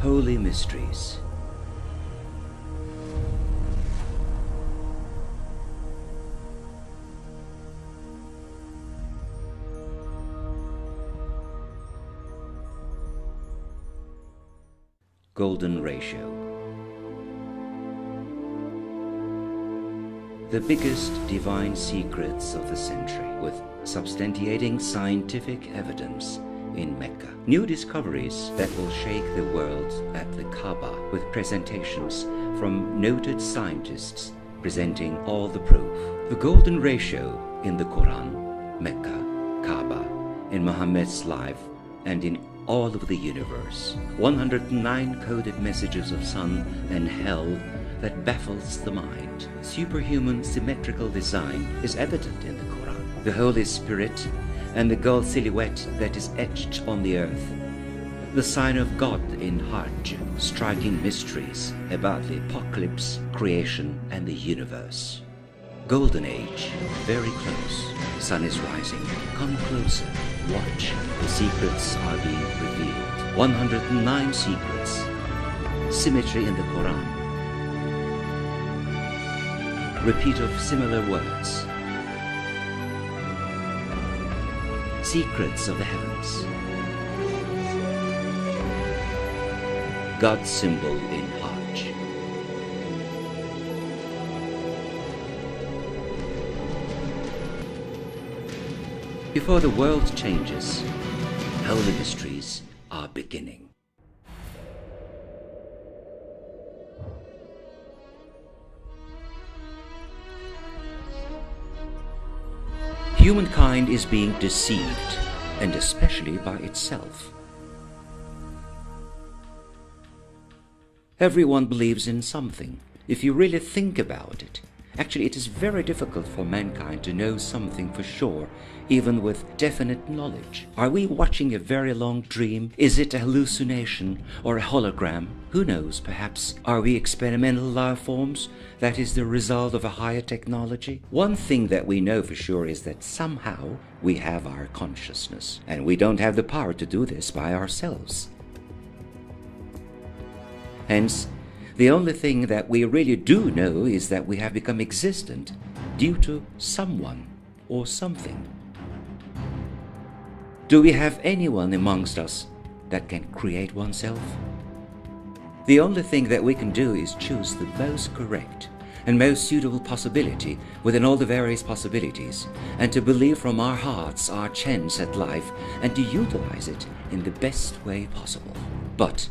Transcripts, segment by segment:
Holy Mysteries. Golden Ratio. The biggest divine secrets of the century, with substantiating scientific evidence in Mecca. New discoveries that will shake the world at the Kaaba, with presentations from noted scientists presenting all the proof. The golden ratio in the Quran, Mecca, Kaaba, in Muhammad's life, and in all of the universe. 109 coded messages of sun and hell that baffles the mind. Superhuman symmetrical design is evident in the Quran. The Holy Spirit and the gold silhouette that is etched on the earth. The sign of God in Hajj, striking mysteries about the apocalypse, creation, and the universe. Golden Age, very close. Sun is rising. Come closer. Watch. The secrets are being revealed. 109 secrets. Symmetry in the Quran. Repeat of similar words. Secrets of the heavens. God's symbol in Hajj. Before the world changes, holy mysteries are beginning. Humankind is being deceived, and especially by itself. Everyone believes in something. If you really think about it, actually it is very difficult for mankind to know something for sure, even with definite knowledge. Are we watching a very long dream? Is it a hallucination or a hologram? Who knows, perhaps are we experimental life forms that is the result of a higher technology? One thing that we know for sure is that somehow we have our consciousness, and we don't have the power to do this by ourselves. Hence, the only thing that we really do know is that we have become existent due to someone or something. Do we have anyone amongst us that can create oneself? The only thing that we can do is choose the most correct and most suitable possibility within all the various possibilities, and to believe from our hearts our chance at life and to utilize it in the best way possible. But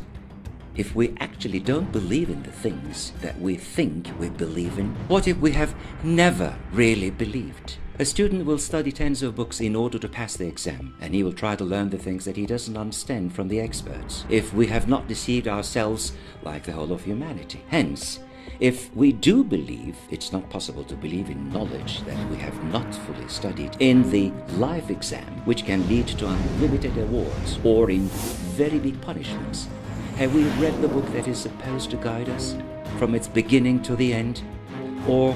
if we actually don't believe in the things that we think we believe in, what if we have never really believed? A student will study tens of books in order to pass the exam, and he will try to learn the things that he doesn't understand from the experts, if we have not deceived ourselves like the whole of humanity. Hence, if we do believe, it's not possible to believe in knowledge that we have not fully studied, in the life exam, which can lead to unlimited awards, or in very big punishments. Have we read the book that is supposed to guide us from its beginning to the end? Or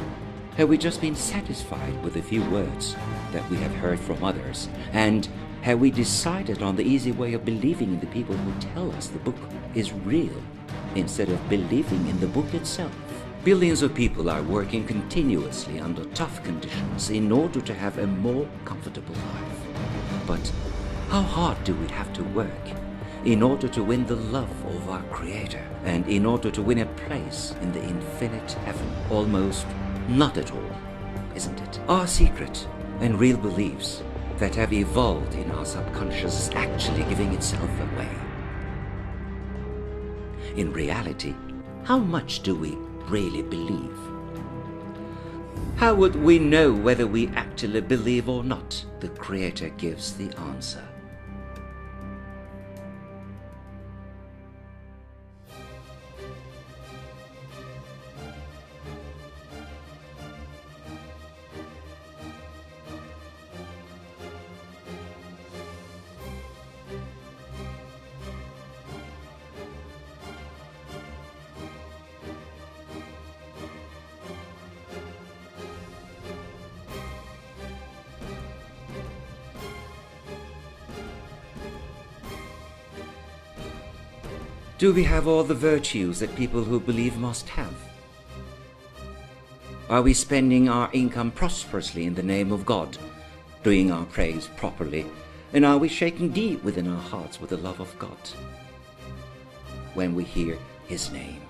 have we just been satisfied with a few words that we have heard from others? And have we decided on the easy way of believing in the people who tell us the book is real, instead of believing in the book itself? Billions of people are working continuously under tough conditions in order to have a more comfortable life. But how hard do we have to work in order to win the love of our Creator, and in order to win a place in the infinite heaven? Almost not at all, isn't it? Our secret and real beliefs that have evolved in our subconscious is actually giving itself away. In reality, how much do we really believe? How would we know whether we actually believe or not? The Creator gives the answer. Do we have all the virtues that people who believe must have? Are we spending our income prosperously in the name of God, doing our praise properly, and are we shaking deep within our hearts with the love of God when we hear His name?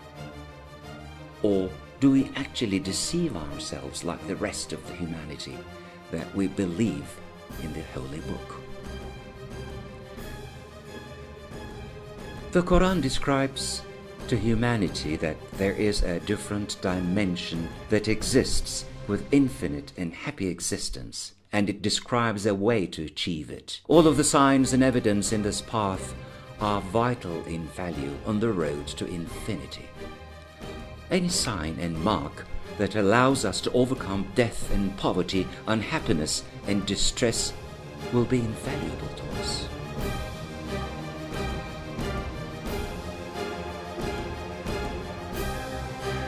Or do we actually deceive ourselves like the rest of the humanity that we believe in the Holy Book? The Quran describes to humanity that there is a different dimension that exists with infinite and happy existence, and it describes a way to achieve it. All of the signs and evidence in this path are vital in value on the road to infinity. Any sign and mark that allows us to overcome death and poverty, unhappiness and distress will be invaluable to us.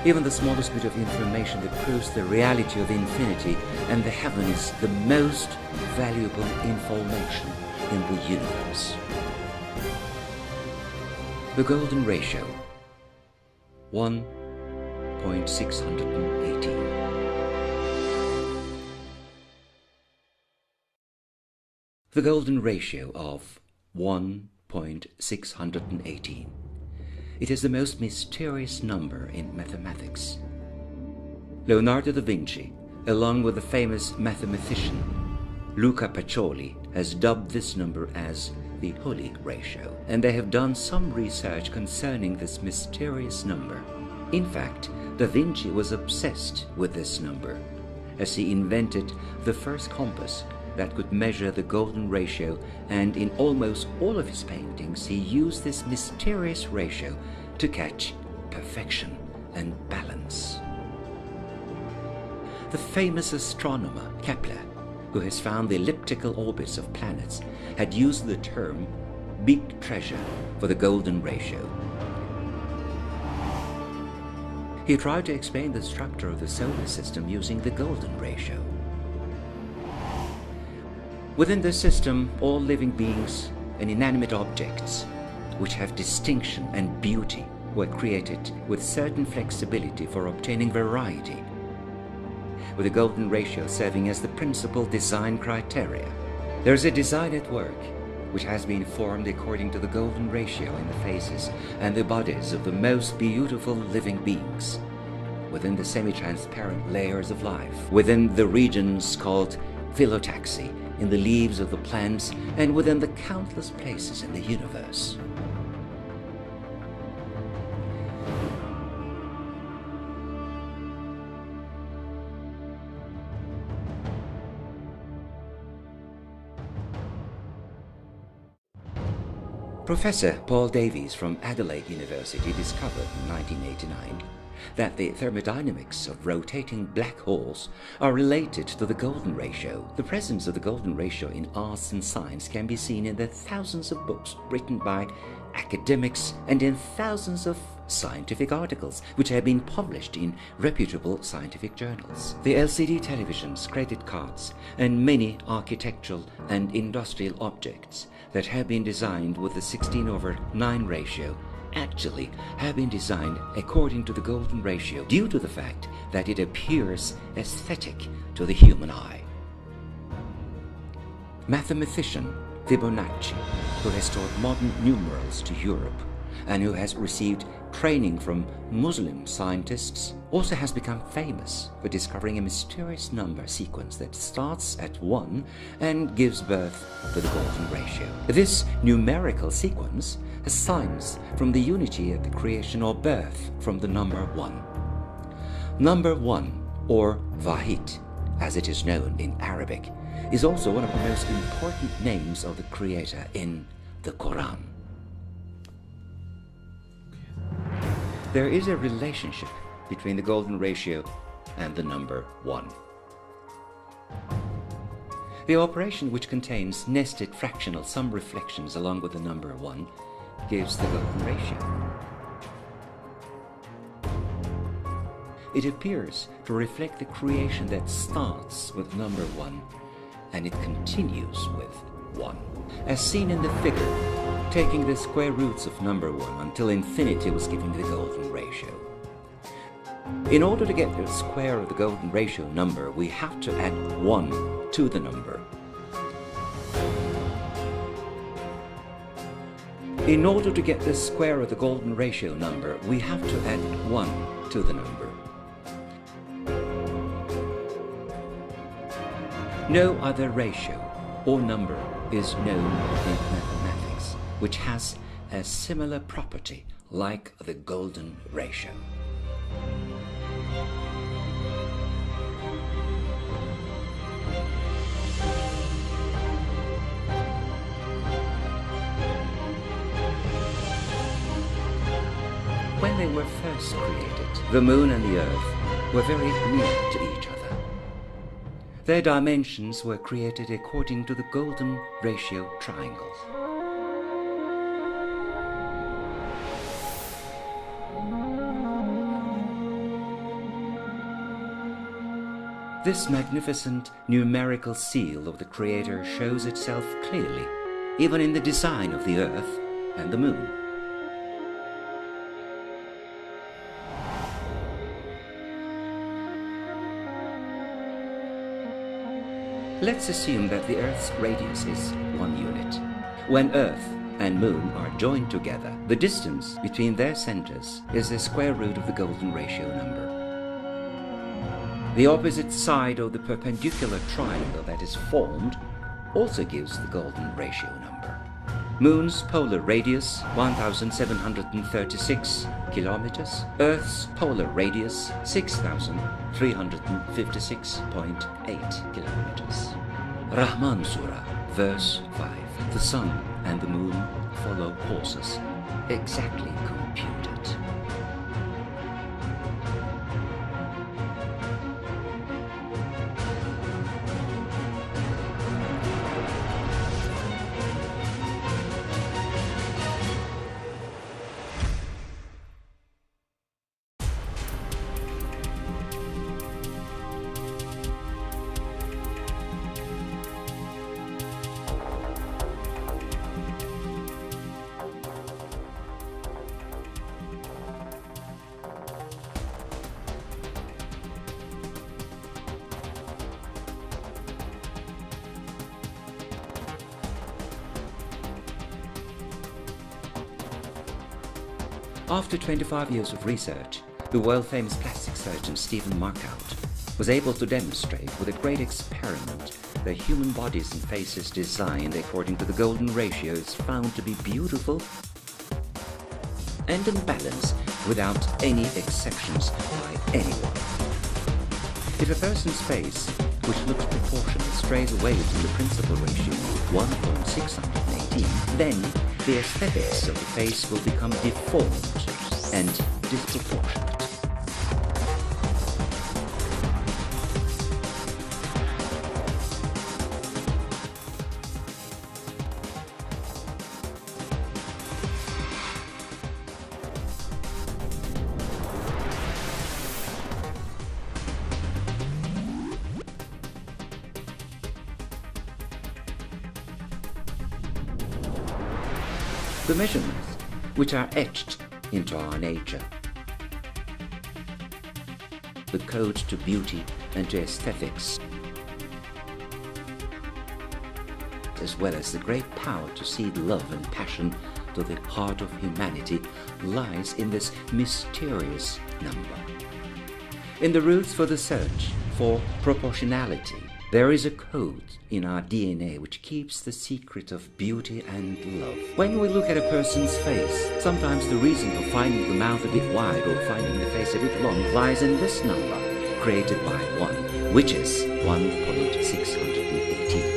Even the smallest bit of information that proves the reality of infinity and the heaven is the most valuable information in the universe. The golden ratio, 1.618. The golden ratio of 1.618. It is the most mysterious number in mathematics. Leonardo da Vinci, along with the famous mathematician Luca Pacioli, has dubbed this number as the Holy Ratio, and they have done some research concerning this mysterious number. In fact, da Vinci was obsessed with this number, as he invented the first compass that could measure the golden ratio, and in almost all of his paintings he used this mysterious ratio to catch perfection and balance. The famous astronomer Kepler, who has found the elliptical orbits of planets, had used the term big treasure for the golden ratio. He tried to explain the structure of the solar system using the golden ratio. Within this system, all living beings and inanimate objects which have distinction and beauty were created with certain flexibility for obtaining variety, with the golden ratio serving as the principal design criteria. There is a design at work which has been formed according to the golden ratio in the faces and the bodies of the most beautiful living beings, within the semi-transparent layers of life, within the regions called phyllotaxy, in the leaves of the plants, and within the countless places in the universe. Professor Paul Davies from Adelaide University discovered in 1989 that the thermodynamics of rotating black holes are related to the golden ratio. The presence of the golden ratio in arts and science can be seen in the thousands of books written by academics and in thousands of scientific articles which have been published in reputable scientific journals. The LCD televisions, credit cards, and many architectural and industrial objects that have been designed with the 16:9 ratio actually have been designed according to the golden ratio due to the fact that it appears aesthetic to the human eye. Mathematician Fibonacci, who has taught modern numerals to Europe and who has received training from Muslim scientists, also has become famous for discovering a mysterious number sequence that starts at 1 and gives birth to the golden ratio. This numerical sequence has signs from the unity of the creation or birth from the number 1. Number 1, or Wahid, as it is known in Arabic, is also one of the most important names of the Creator in the Quran. There is a relationship between the golden ratio and the number 1. The operation, which contains nested fractional sum reflections along with the number 1, gives the golden ratio. It appears to reflect the creation that starts with number 1 and it continues with 1. As seen in the figure, taking the square roots of number 1 until infinity was giving the golden ratio. In order to get the square of the golden ratio number, we have to add 1 to the number. In order to get the square of the golden ratio number, we have to add 1 to the number. No other ratio or number is known in mathematics which has a similar property like the golden ratio. When they were first created, the moon and the earth were very near to each other. Their dimensions were created according to the golden ratio triangle. This magnificent numerical seal of the Creator shows itself clearly, even in the design of the earth and the moon. Let's assume that the Earth's radius is 1 unit. When Earth and Moon are joined together, the distance between their centers is the square root of the golden ratio number. The opposite side of the perpendicular triangle that is formed also gives the golden ratio number. Moon's polar radius 1,736 kilometers, Earth's polar radius 6,356.8 kilometers. Rahman Surah, verse 5. The sun and the moon follow horses, exactly computed. After 25 years of research, the world-famous plastic surgeon Stephen Markout was able to demonstrate with a great experiment that human bodies and faces designed according to the golden ratio is found to be beautiful and in balance without any exceptions by anyone. If a person's face, which looks proportionate, strays away from the principal ratio 1.618, then the aesthetics of the face will become deformed and disproportionate. The measurements, which are etched into our nature, the code to beauty and to aesthetics, as well as the great power to seed love and passion to the heart of humanity, lies in this mysterious number. In the roots for the search for proportionality, there is a code in our DNA which keeps the secret of beauty and love. When we look at a person's face, sometimes the reason for finding the mouth a bit wide or finding the face a bit long lies in this number, created by 1, which is 1.618.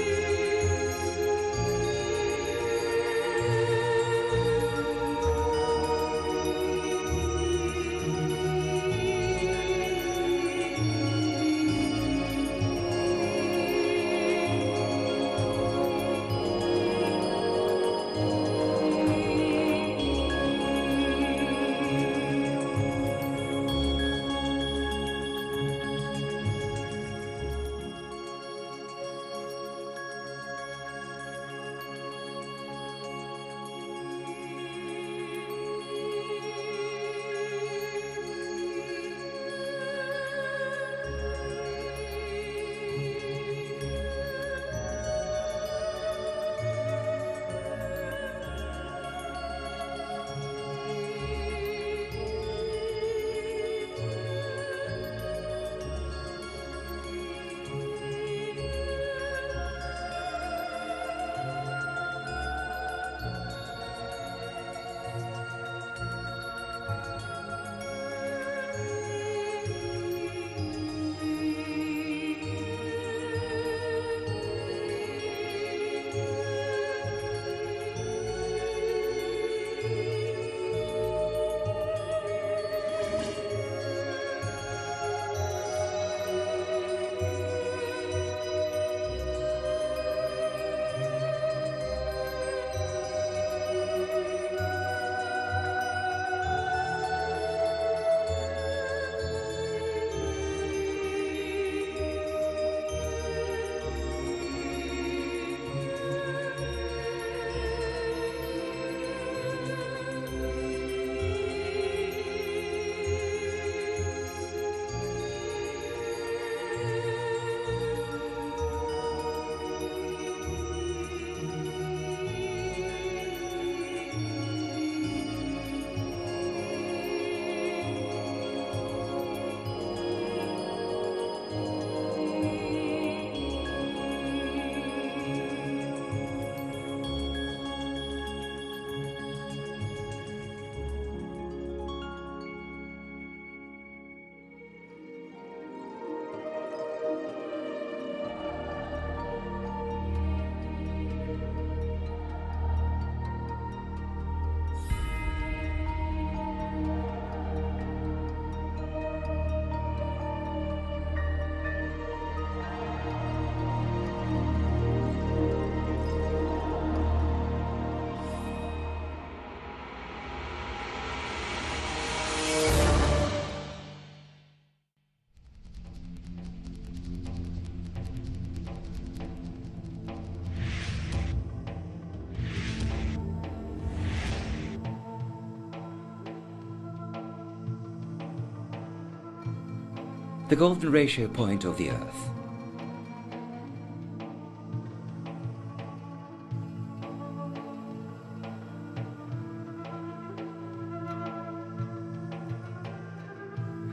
the golden ratio point of the Earth.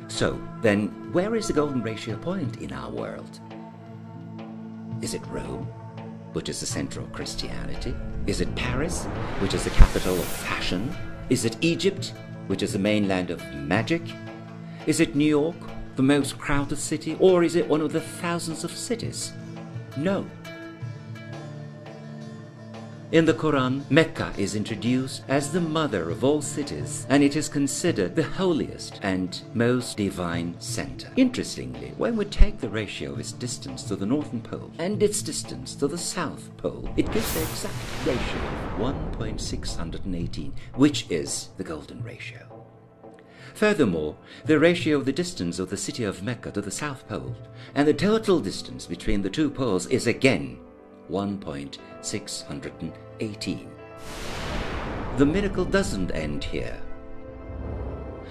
So, then, where is the golden ratio point in our world? Is it Rome, which is the center of Christianity? Is it Paris, which is the capital of fashion? Is it Egypt, which is the mainland of magic? Is it New York, the most crowded city? Or is it one of the thousands of cities? No. In the Quran, Mecca is introduced as the mother of all cities, and it is considered the holiest and most divine center. Interestingly, when we take the ratio of its distance to the northern pole and its distance to the south pole, it gives the exact ratio of 1.618, which is the golden ratio. Furthermore, the ratio of the distance of the city of Mecca to the south pole and the total distance between the two poles is again 1.618. The miracle doesn't end here.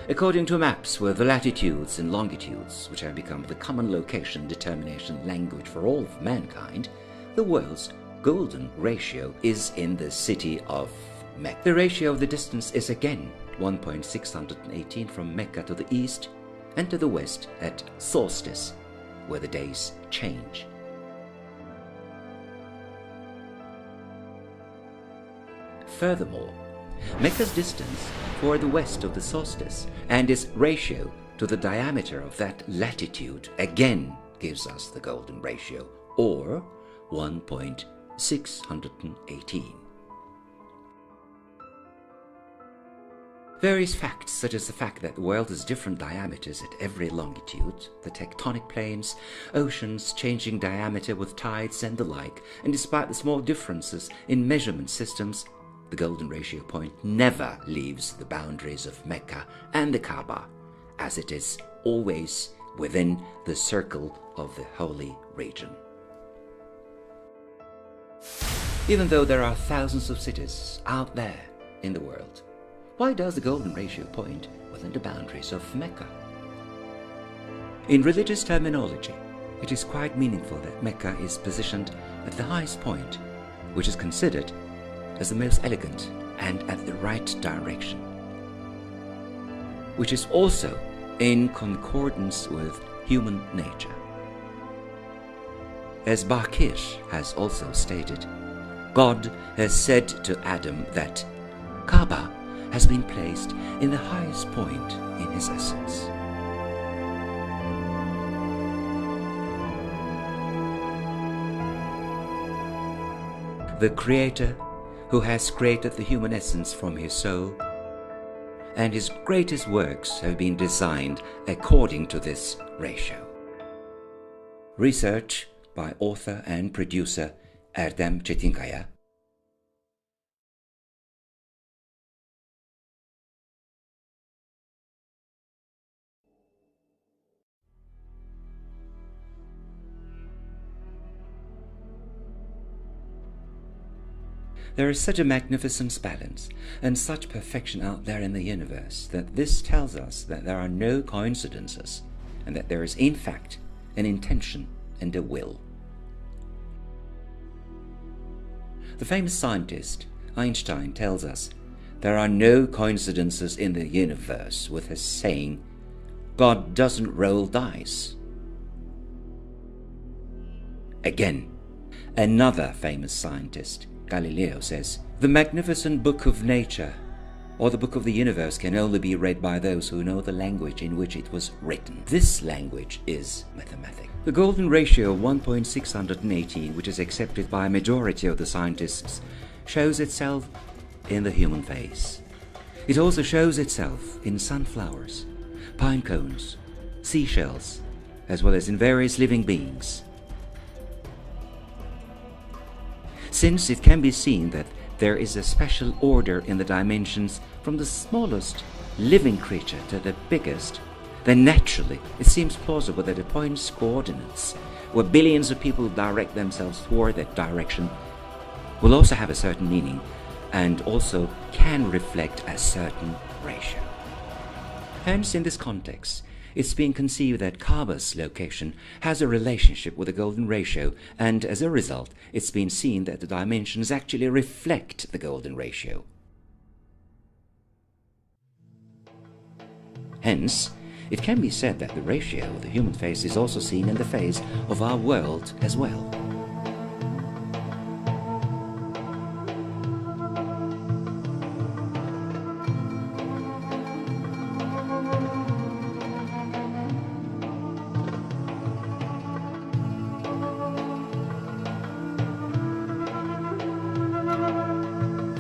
According to maps with the latitudes and longitudes, which have become the common location determination language for all of mankind, the world's golden ratio is in the city of Mecca. The ratio of the distance is again 1.618 from Mecca to the east and to the west at solstice, where the days change. Furthermore, Mecca's distance toward the west of the solstice and its ratio to the diameter of that latitude again gives us the golden ratio, or 1.618. Various facts, such as the fact that the world has different diameters at every longitude, the tectonic planes, oceans changing diameter with tides and the like, and despite the small differences in measurement systems, the golden ratio point never leaves the boundaries of Mecca and the Kaaba, as it is always within the circle of the holy region. Even though there are thousands of cities out there in the world, why does the golden ratio point within the boundaries of Mecca? In religious terminology, it is quite meaningful that Mecca is positioned at the highest point, which is considered as the most elegant and at the right direction, which is also in concordance with human nature. As Bakir has also stated, God has said to Adam that Kaaba has been placed in the highest point in his essence. The Creator, who has created the human essence from his soul, and his greatest works have been designed according to this ratio. Research by author and producer Erdem Çetinkaya. There is such a magnificent balance and such perfection out there in the universe that this tells us that there are no coincidences and that there is in fact an intention and a will. The famous scientist Einstein tells us there are no coincidences in the universe, with his saying, God doesn't roll dice. Again, another famous scientist, Galileo, says, the magnificent book of nature, or the book of the universe, can only be read by those who know the language in which it was written. This language is mathematics. The golden ratio of 1.618, which is accepted by a majority of the scientists, shows itself in the human face. It also shows itself in sunflowers, pine cones, seashells, as well as in various living beings. Since it can be seen that there is a special order in the dimensions from the smallest living creature to the biggest, then naturally it seems plausible that a point's coordinates, where billions of people direct themselves toward that direction, will also have a certain meaning and also can reflect a certain ratio. Hence, in this context, it's been conceived that Kaaba's location has a relationship with the golden ratio, and as a result, it's been seen that the dimensions actually reflect the golden ratio. Hence, it can be said that the ratio of the human face is also seen in the face of our world as well.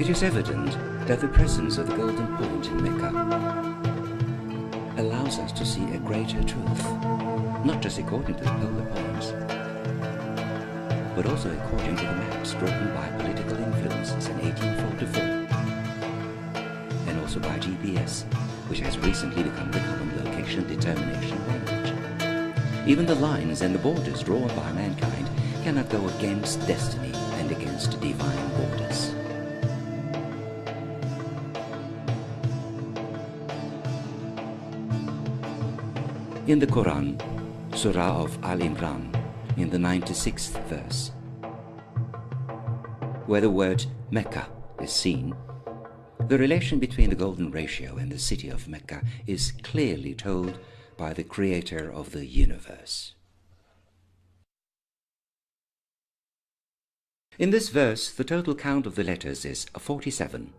It is evident that the presence of the golden point in Mecca allows us to see a greater truth, not just according to the polar points, but also according to the maps drawn by political influences in 1844, and also by GPS, which has recently become the common location determination language. Even the lines and the borders drawn by mankind cannot go against destiny and against divine borders. In the Quran, Surah of Al-Imran, in the 96th verse, where the word Mecca is seen, the relation between the golden ratio and the city of Mecca is clearly told by the creator of the universe. In this verse, the total count of the letters is 47.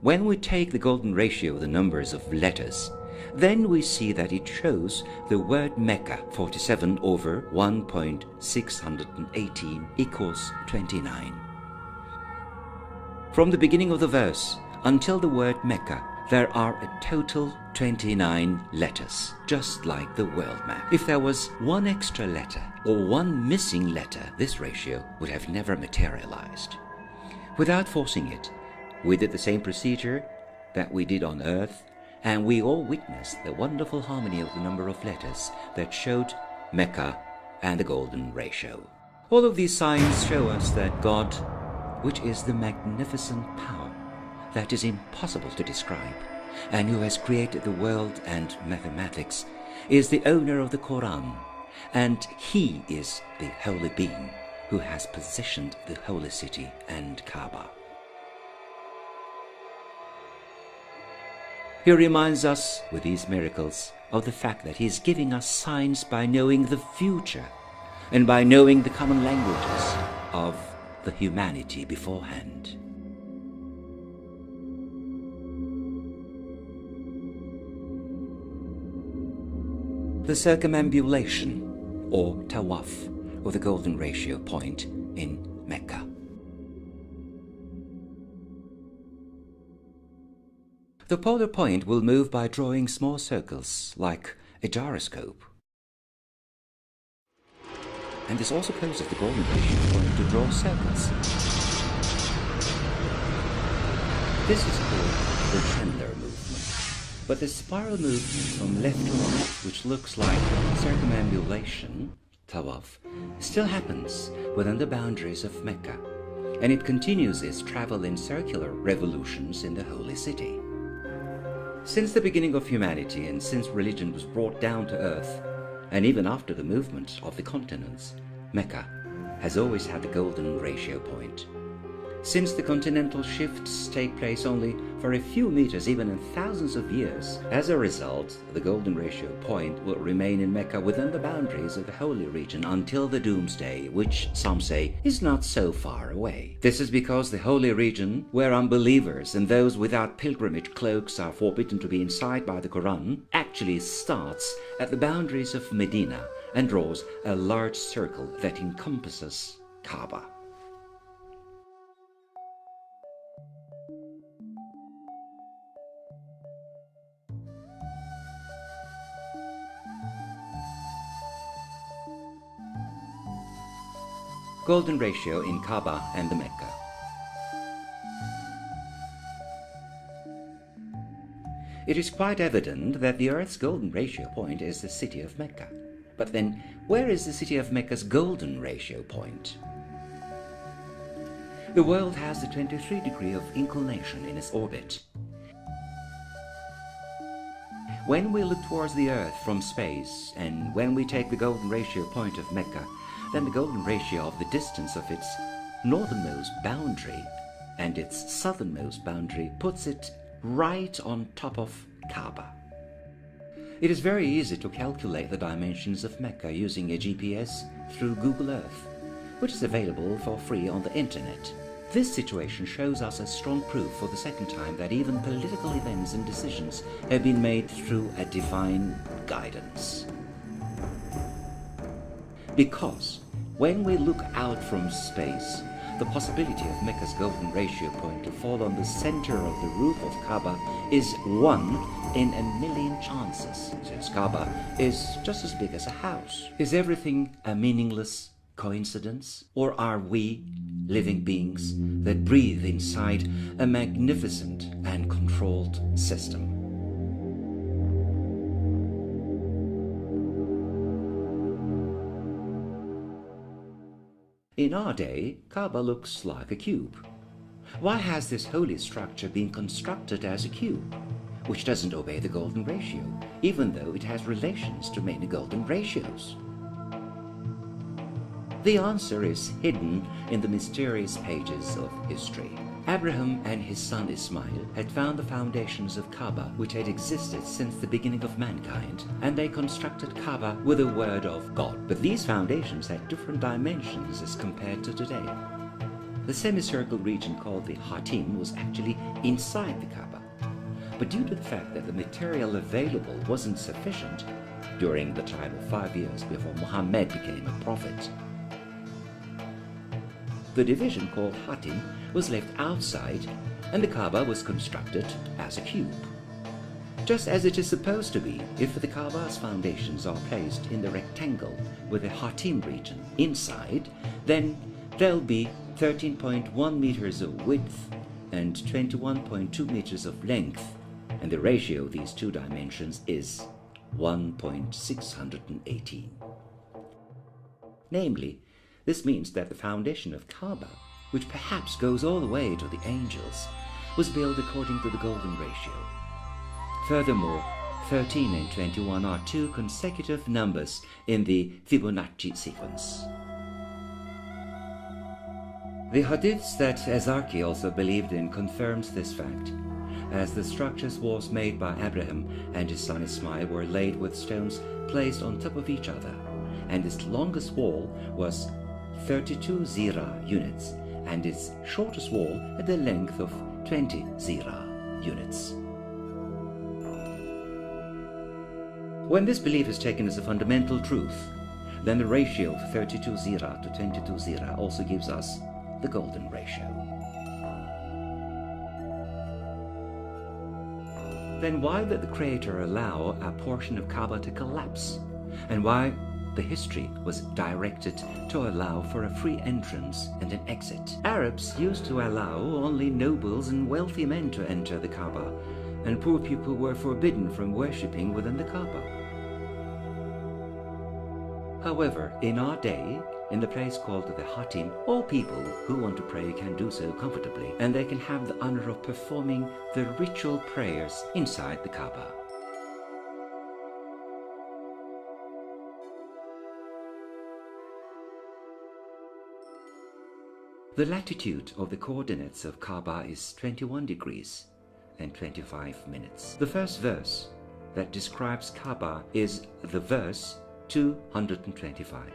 When we take the golden ratio of the numbers of letters, then we see that it shows the word Mecca 47 over 1.618 equals 29. From the beginning of the verse until the word Mecca, there are a total 29 letters, just like the world map. If there was one extra letter or one missing letter, this ratio would have never materialized. Without forcing it, we did the same procedure that we did on Earth, and we all witnessed the wonderful harmony of the number of letters that showed Mecca and the golden ratio. All of these signs show us that God, which is the magnificent power that is impossible to describe, and who has created the world and mathematics, is the owner of the Quran, and He is the holy being who has positioned the holy city and Kaaba. He reminds us, with these miracles, of the fact that He is giving us signs by knowing the future and by knowing the common languages of the humanity beforehand. The circumambulation, or tawaf, of the golden ratio point in Mecca. The polar point will move by drawing small circles, like a gyroscope. And this also causes the golden ratio point to draw circles. This is called the Chandler movement. But the spiral movement from left to right, which looks like circumambulation, tawaf, still happens within the boundaries of Mecca, and it continues its travel in circular revolutions in the holy city. Since the beginning of humanity, and since religion was brought down to earth, and even after the movement of the continents, Mecca has always had the golden ratio point. Since the continental shifts take place only for a few meters, even in thousands of years, as a result, the golden ratio point will remain in Mecca within the boundaries of the holy region until the doomsday, which some say is not so far away. This is because the holy region, where unbelievers and those without pilgrimage cloaks are forbidden to be inside by the Quran, actually starts at the boundaries of Medina and draws a large circle that encompasses Kaaba. Golden ratio in Kaaba and the Mecca. It is quite evident that the Earth's golden ratio point is the city of Mecca. But then, where is the city of Mecca's golden ratio point? The world has the 23 degree of inclination in its orbit. When we look towards the Earth from space, and when we take the golden ratio point of Mecca, then the golden ratio of the distance of its northernmost boundary and its southernmost boundary puts it right on top of Kaaba. It is very easy to calculate the dimensions of Mecca using a GPS through Google Earth, which is available for free on the internet. This situation shows us a strong proof for the second time that even political events and decisions have been made through a divine guidance. Because when we look out from space, the possibility of Mecca's golden ratio point to fall on the center of the roof of Kaaba is 1 in a million chances, since Kaaba is just as big as a house. Is everything a meaningless coincidence? Or are we living beings that breathe inside a magnificent and controlled system? In our day, Kaaba looks like a cube. Why has this holy structure been constructed as a cube, which doesn't obey the golden ratio, even though it has relations to many golden ratios? The answer is hidden in the mysterious pages of history. Abraham and his son Ismail had found the foundations of Kaaba, which had existed since the beginning of mankind, and they constructed Kaaba with the word of God. But these foundations had different dimensions as compared to today. The semicircle region called the Hatim was actually inside the Kaaba. But due to the fact that the material available wasn't sufficient during the time of 5 years before Muhammad became a prophet, the division called Hatim was left outside, and the Kaaba was constructed as a cube. Just as it is supposed to be if the Kaaba's foundations are placed in the rectangle with the Hatim region inside, then there'll be 13.1 meters of width and 21.2 meters of length, and the ratio of these two dimensions is 1.618. Namely, this means that the foundation of Kaaba, which perhaps goes all the way to the angels, was built according to the golden ratio. Furthermore, 13 and 21 are two consecutive numbers in the Fibonacci sequence. The hadiths that Ezarki also believed in confirms this fact, as the structures was made by Abraham and his son Ismail were laid with stones placed on top of each other, and its longest wall was 32 zira units, and its shortest wall had a length of 20 zira units. When this belief is taken as a fundamental truth, then the ratio of 32 zira to 22 zira also gives us the golden ratio. Then why did the Creator allow a portion of Kaaba to collapse? And why the history was directed to allow for a free entrance and an exit? Arabs used to allow only nobles and wealthy men to enter the Kaaba, and poor people were forbidden from worshipping within the Kaaba. However, in our day, in the place called the Hatim, all people who want to pray can do so comfortably, and they can have the honor of performing the ritual prayers inside the Kaaba. The latitude of the coordinates of Kaaba is 21 degrees and 25 minutes. The first verse that describes Kaaba is the verse 225.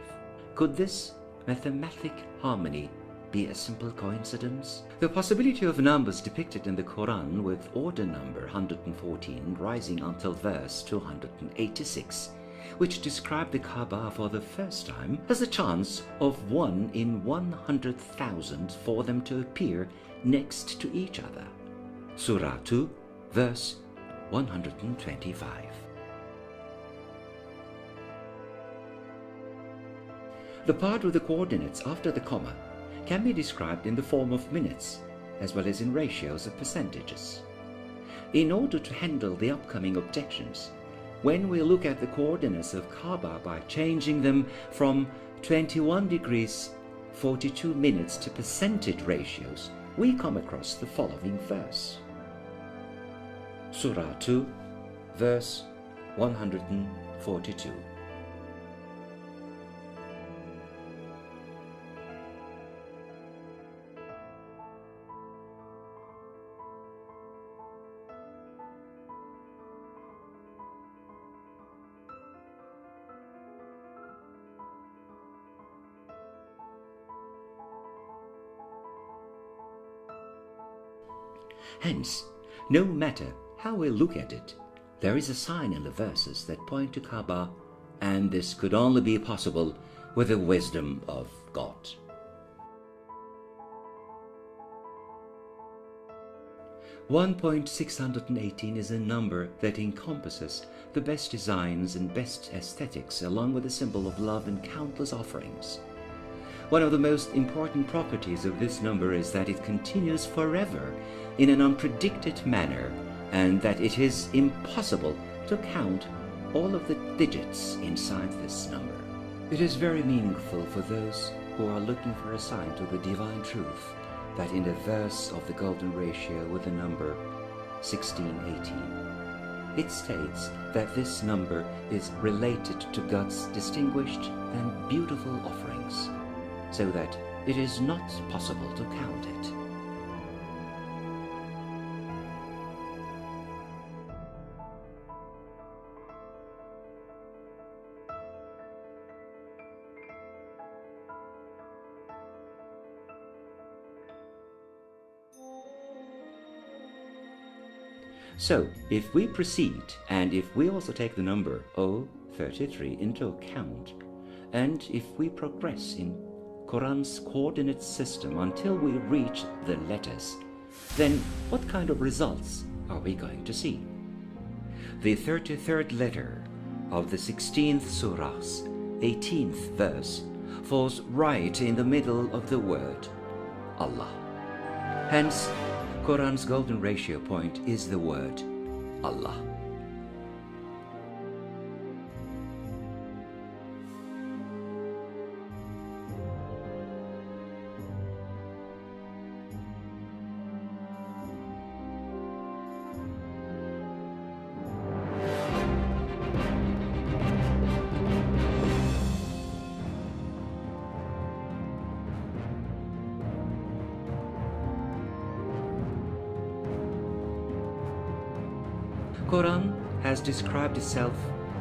Could this mathematic harmony be a simple coincidence? The possibility of numbers depicted in the Quran with order number 114 rising until verse 286, which describe the Kaaba for the first time, has a chance of 1 in 100,000 for them to appear next to each other. Surah 2, verse 125. The part with the coordinates after the comma can be described in the form of minutes, as well as in ratios of percentages. In order to handle the upcoming objections, when we look at the coordinates of Kaaba by changing them from 21 degrees 42 minutes to percentage ratios, we come across the following verse. Surah 2, verse 142. Hence, no matter how we look at it, there is a sign in the verses that point to Kaaba, and this could only be possible with the wisdom of God. .618 is a number that encompasses the best designs and best aesthetics, along with the symbol of love and countless offerings. One of the most important properties of this number is that it continues forever in an unpredicted manner, and that it is impossible to count all of the digits inside this number. It is very meaningful for those who are looking for a sign to the divine truth that in the verse of the golden ratio with the number 1618, it states that this number is related to God's distinguished and beautiful offerings, so that it is not possible to count it. So, if we proceed, and if we also take the number 033 into account, and if we progress in Quran's coordinate system until we reach the letters, then what kind of results are we going to see? The 33rd letter of the 16th surah's 18th verse falls right in the middle of the word Allah. Hence, Quran's golden ratio point is the word Allah. Quran has described itself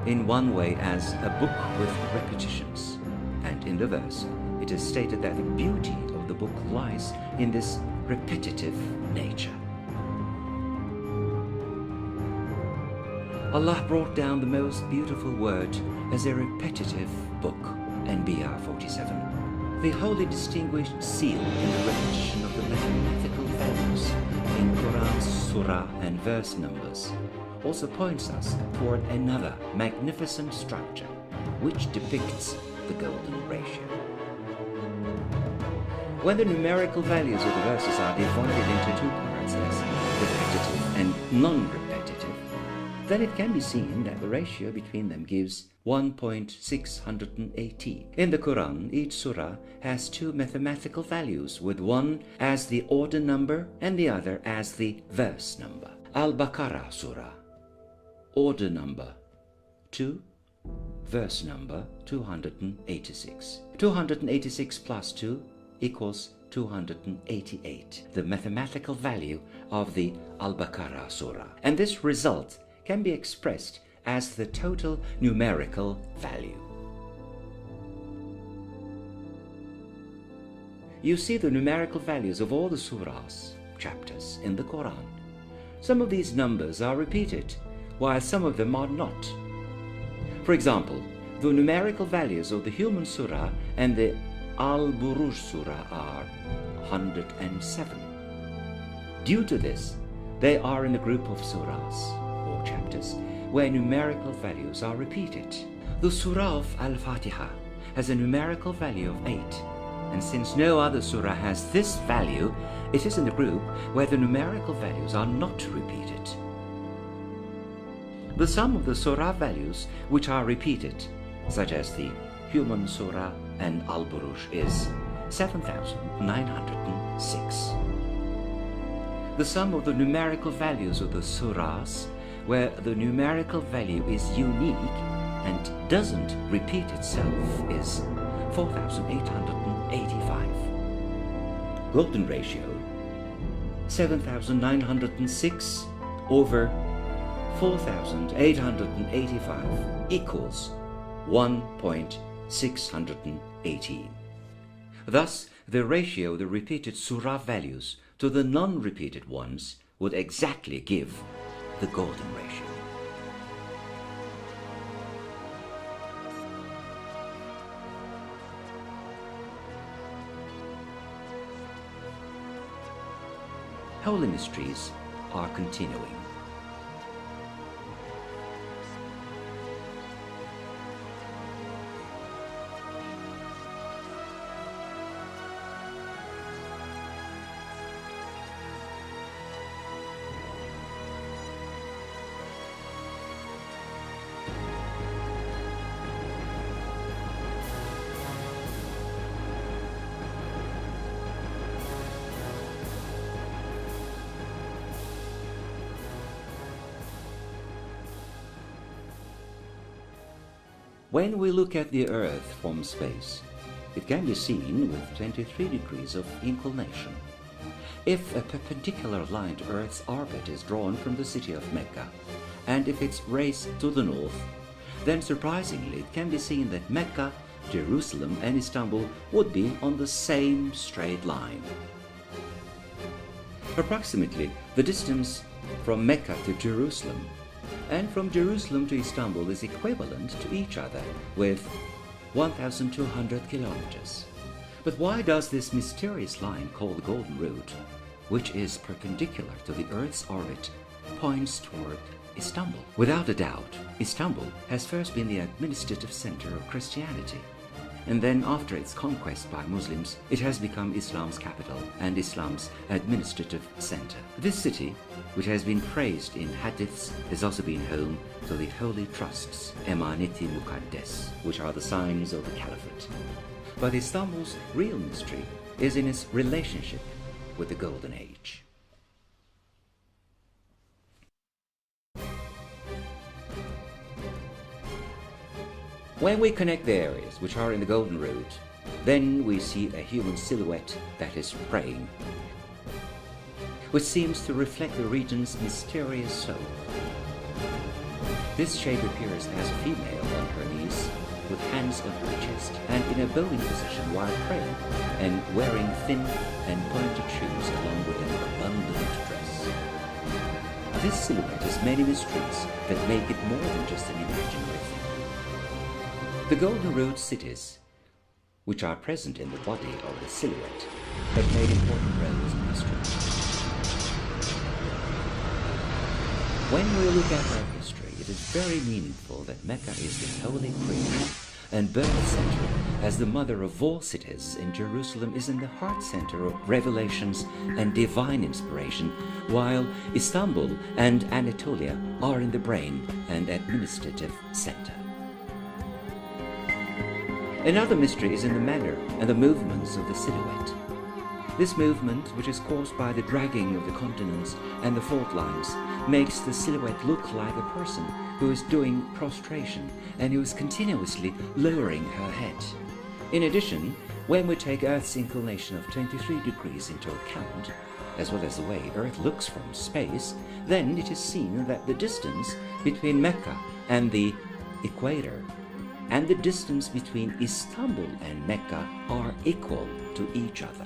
in one way as a book with repetitions, and in the verse it is stated that the beauty of the book lies in this repetitive nature. Allah brought down the most beautiful word as a repetitive book, Anbiya 47. The wholly distinguished seal in the repetition of the mathematical values in Quran's surah and verse numbers also points us toward another magnificent structure, which depicts the golden ratio. When the numerical values of the verses are divided into two parts as repetitive and non-repetitive, then it can be seen that the ratio between them gives 1.680. In the Quran, each surah has two mathematical values, with one as the order number and the other as the verse number. Al-Baqarah surah, order number 2, verse number 286. 286 plus 2 equals 288, the mathematical value of the Al-Baqarah surah. And this result can be expressed as the total numerical value. You see the numerical values of all the surahs, chapters in the Quran. Some of these numbers are repeated, while some of them are not. For example, the numerical values of the human surah and the Al-Buruj surah are 107. Due to this, they are in a group of surahs, or chapters, where numerical values are repeated. The surah of Al-Fatiha has a numerical value of 8, and since no other surah has this value, it is in the group where the numerical values are not repeated. The sum of the surah values which are repeated, such as the human surah and Al-Buruj, is 7,906. The sum of the numerical values of the surahs where the numerical value is unique and doesn't repeat itself, is 4,885. Golden ratio 7,906 over 4,885 equals 1.618. Thus, the ratio of the repeated surah values to the non-repeated ones would exactly give the golden ratio. Holy mysteries are continuing. When we look at the Earth from space, it can be seen with 23 degrees of inclination. If a perpendicular line to Earth's orbit is drawn from the city of Mecca, and if it's raised to the north, then surprisingly it can be seen that Mecca, Jerusalem and Istanbul would be on the same straight line. Approximately the distance from Mecca to Jerusalem and from Jerusalem to Istanbul is equivalent to each other with 1,200 kilometers. But why does this mysterious line called the Golden Route, which is perpendicular to the Earth's orbit, points toward Istanbul? Without a doubt, Istanbul has first been the administrative center of Christianity, and then after its conquest by Muslims, it has become Islam's capital and Islam's administrative center. This city, which has been praised in hadiths, has also been home to the holy trusts, Emaneti Mukaddes, which are the signs of the caliphate. But Istanbul's real mystery is in its relationship with the Golden Age. When we connect the areas which are in the Golden Route, then we see a human silhouette that is praying, which seems to reflect the region's mysterious soul. This shape appears as a female on her knees, with hands on her chest and in a bowing position while praying, and wearing thin and pointed shoes along with an abundant dress. This silhouette has many mysteries that make it more than just an imaginary thing. The Golden Route cities, which are present in the body of the silhouette, have made important roles in history. When we look at our history, it is very meaningful that Mecca is the holy creation and birth center, as the mother of all cities, and Jerusalem is in the heart center of revelations and divine inspiration, while Istanbul and Anatolia are in the brain and administrative center. Another mystery is in the manner and the movements of the silhouette. This movement, which is caused by the dragging of the continents and the fault lines, makes the silhouette look like a person who is doing prostration and who is continuously lowering her head. In addition, when we take Earth's inclination of 23 degrees into account, as well as the way Earth looks from space, then it is seen that the distance between Mecca and the equator and the distance between Istanbul and Mecca are equal to each other.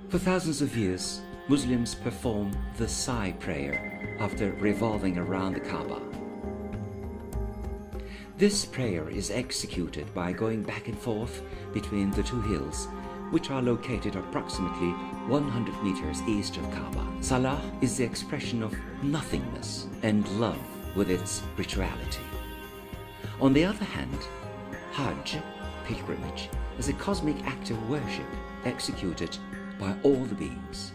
For thousands of years, Muslims perform the Sa'i prayer after revolving around the Kaaba. This prayer is executed by going back and forth between the two hills, which are located approximately 100 meters east of Kaaba. Salah is the expression of nothingness and love with its rituality. On the other hand, Hajj, pilgrimage, is a cosmic act of worship executed by all the beings.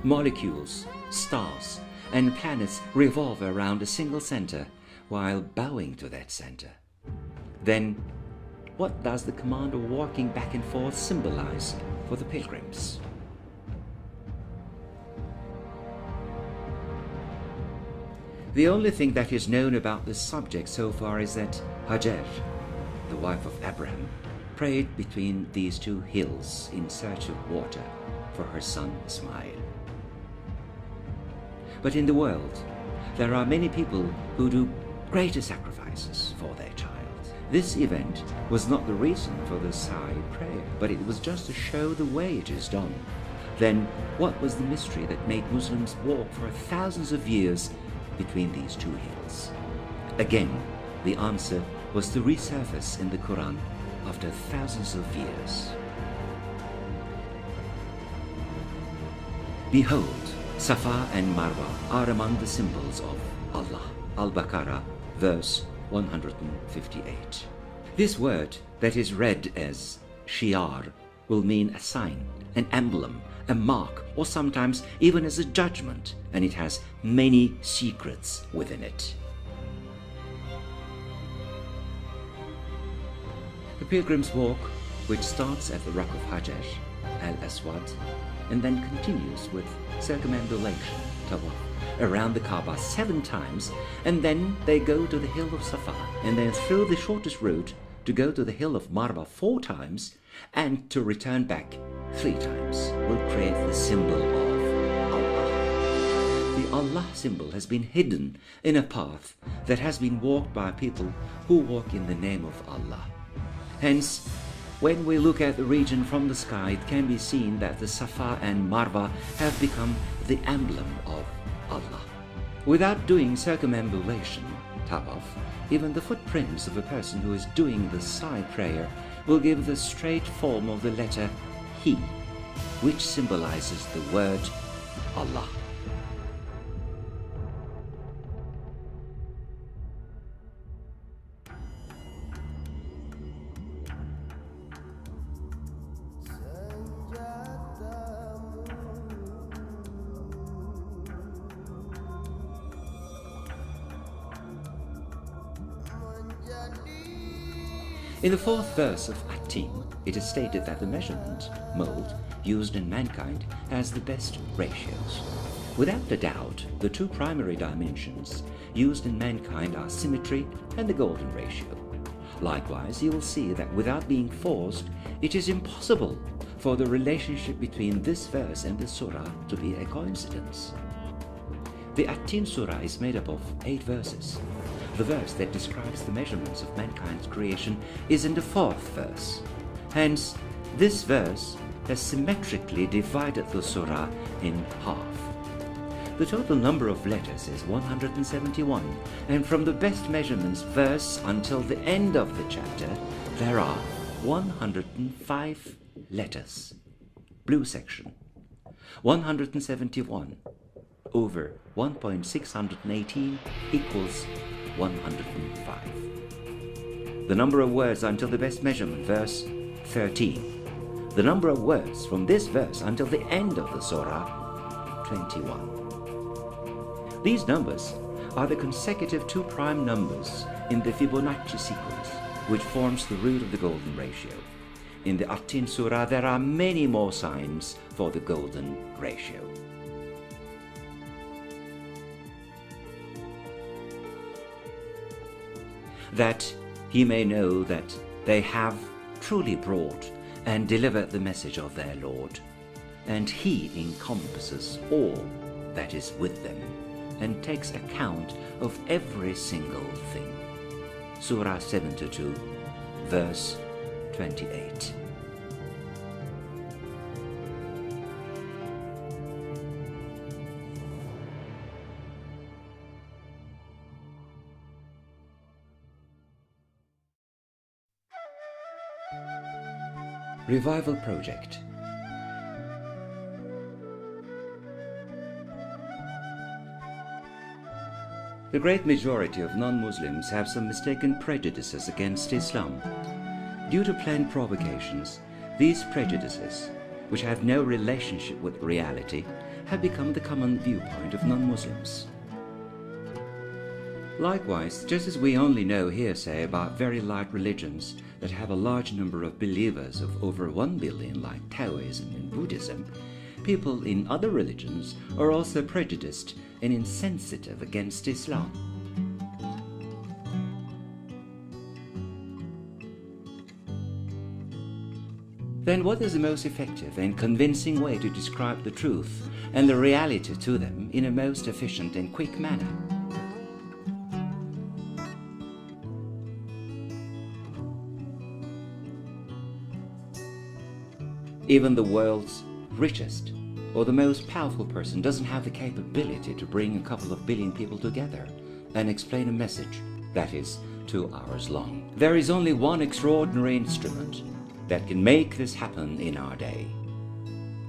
Molecules, stars, and planets revolve around a single center while bowing to that center. Then, what does the command of walking back and forth symbolize for the pilgrims? The only thing that is known about this subject so far is that Hajar, the wife of Abraham, prayed between these two hills in search of water for her son Ismail. But in the world, there are many people who do greater sacrifices for their child. This event was not the reason for the Sa'i prayer, but it was just to show the way it is done. Then, what was the mystery that made Muslims walk for thousands of years between these two hills? Again, the answer was to resurface in the Quran after thousands of years. Behold, Safa and Marwa are among the symbols of Allah. Al-Baqarah, verse 158. This word that is read as shi'ar will mean a sign, an emblem, a mark, or sometimes even as a judgment, and it has many secrets within it. The Pilgrim's Walk, which starts at the Rock of Hajar, Al-Aswad, and then continues with circumambulation, Tawaf, around the Kaaba 7 times, and then they go to the hill of Safa, and then through the shortest route to go to the hill of Marwa 4 times, and to return back 3 times, will create the symbol of Allah. The Allah symbol has been hidden in a path that has been walked by people who walk in the name of Allah. Hence, when we look at the region from the sky, it can be seen that the Safa and Marwa have become the emblem of Allah. Without doing circumambulation, Tawaf, even the footprints of a person who is doing the Sa'i prayer will give the straight form of the letter He, which symbolizes the word Allah. In the 4th verse of At-Tin, it is stated that the measurement mold used in mankind has the best ratios. Without a doubt, the 2 primary dimensions used in mankind are symmetry and the golden ratio. Likewise, you will see that without being forced, it is impossible for the relationship between this verse and the surah to be a coincidence. The At-Tin surah is made up of 8 verses. The verse that describes the measurements of mankind's creation is in the 4th verse. Hence, this verse has symmetrically divided the surah in half. The total number of letters is 171, and from the best measurements verse until the end of the chapter, there are 105 letters. Blue section. 171 over 1.618 equals 105. The number of words until the best measurement, verse 13. The number of words from this verse until the end of the surah, 21. These numbers are the consecutive 2 prime numbers in the Fibonacci sequence, which forms the root of the golden ratio. In the At-Tin surah, there are many more signs for the golden ratio. That he may know that they have truly brought and delivered the message of their Lord, and he encompasses all that is with them, and takes account of every single thing. Surah 72, verse 28. Revival Project. The great majority of non-Muslims have some mistaken prejudices against Islam. Due to planned provocations, these prejudices, which have no relationship with reality, have become the common viewpoint of non-Muslims. Likewise, just as we only know hearsay about very light religions that have a large number of believers of over 1 billion like Taoism and Buddhism, people in other religions are also prejudiced and insensitive against Islam. Then what is the most effective and convincing way to describe the truth and the reality to them in a most efficient and quick manner? Even the world's richest or the most powerful person doesn't have the capability to bring a couple of billion people together and explain a message that is 2 hours long. There is only one extraordinary instrument that can make this happen in our day.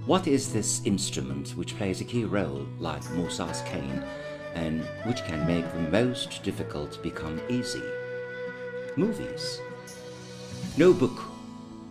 What is this instrument which plays a key role like Musa's cane and which can make the most difficult become easy? Movies. No book,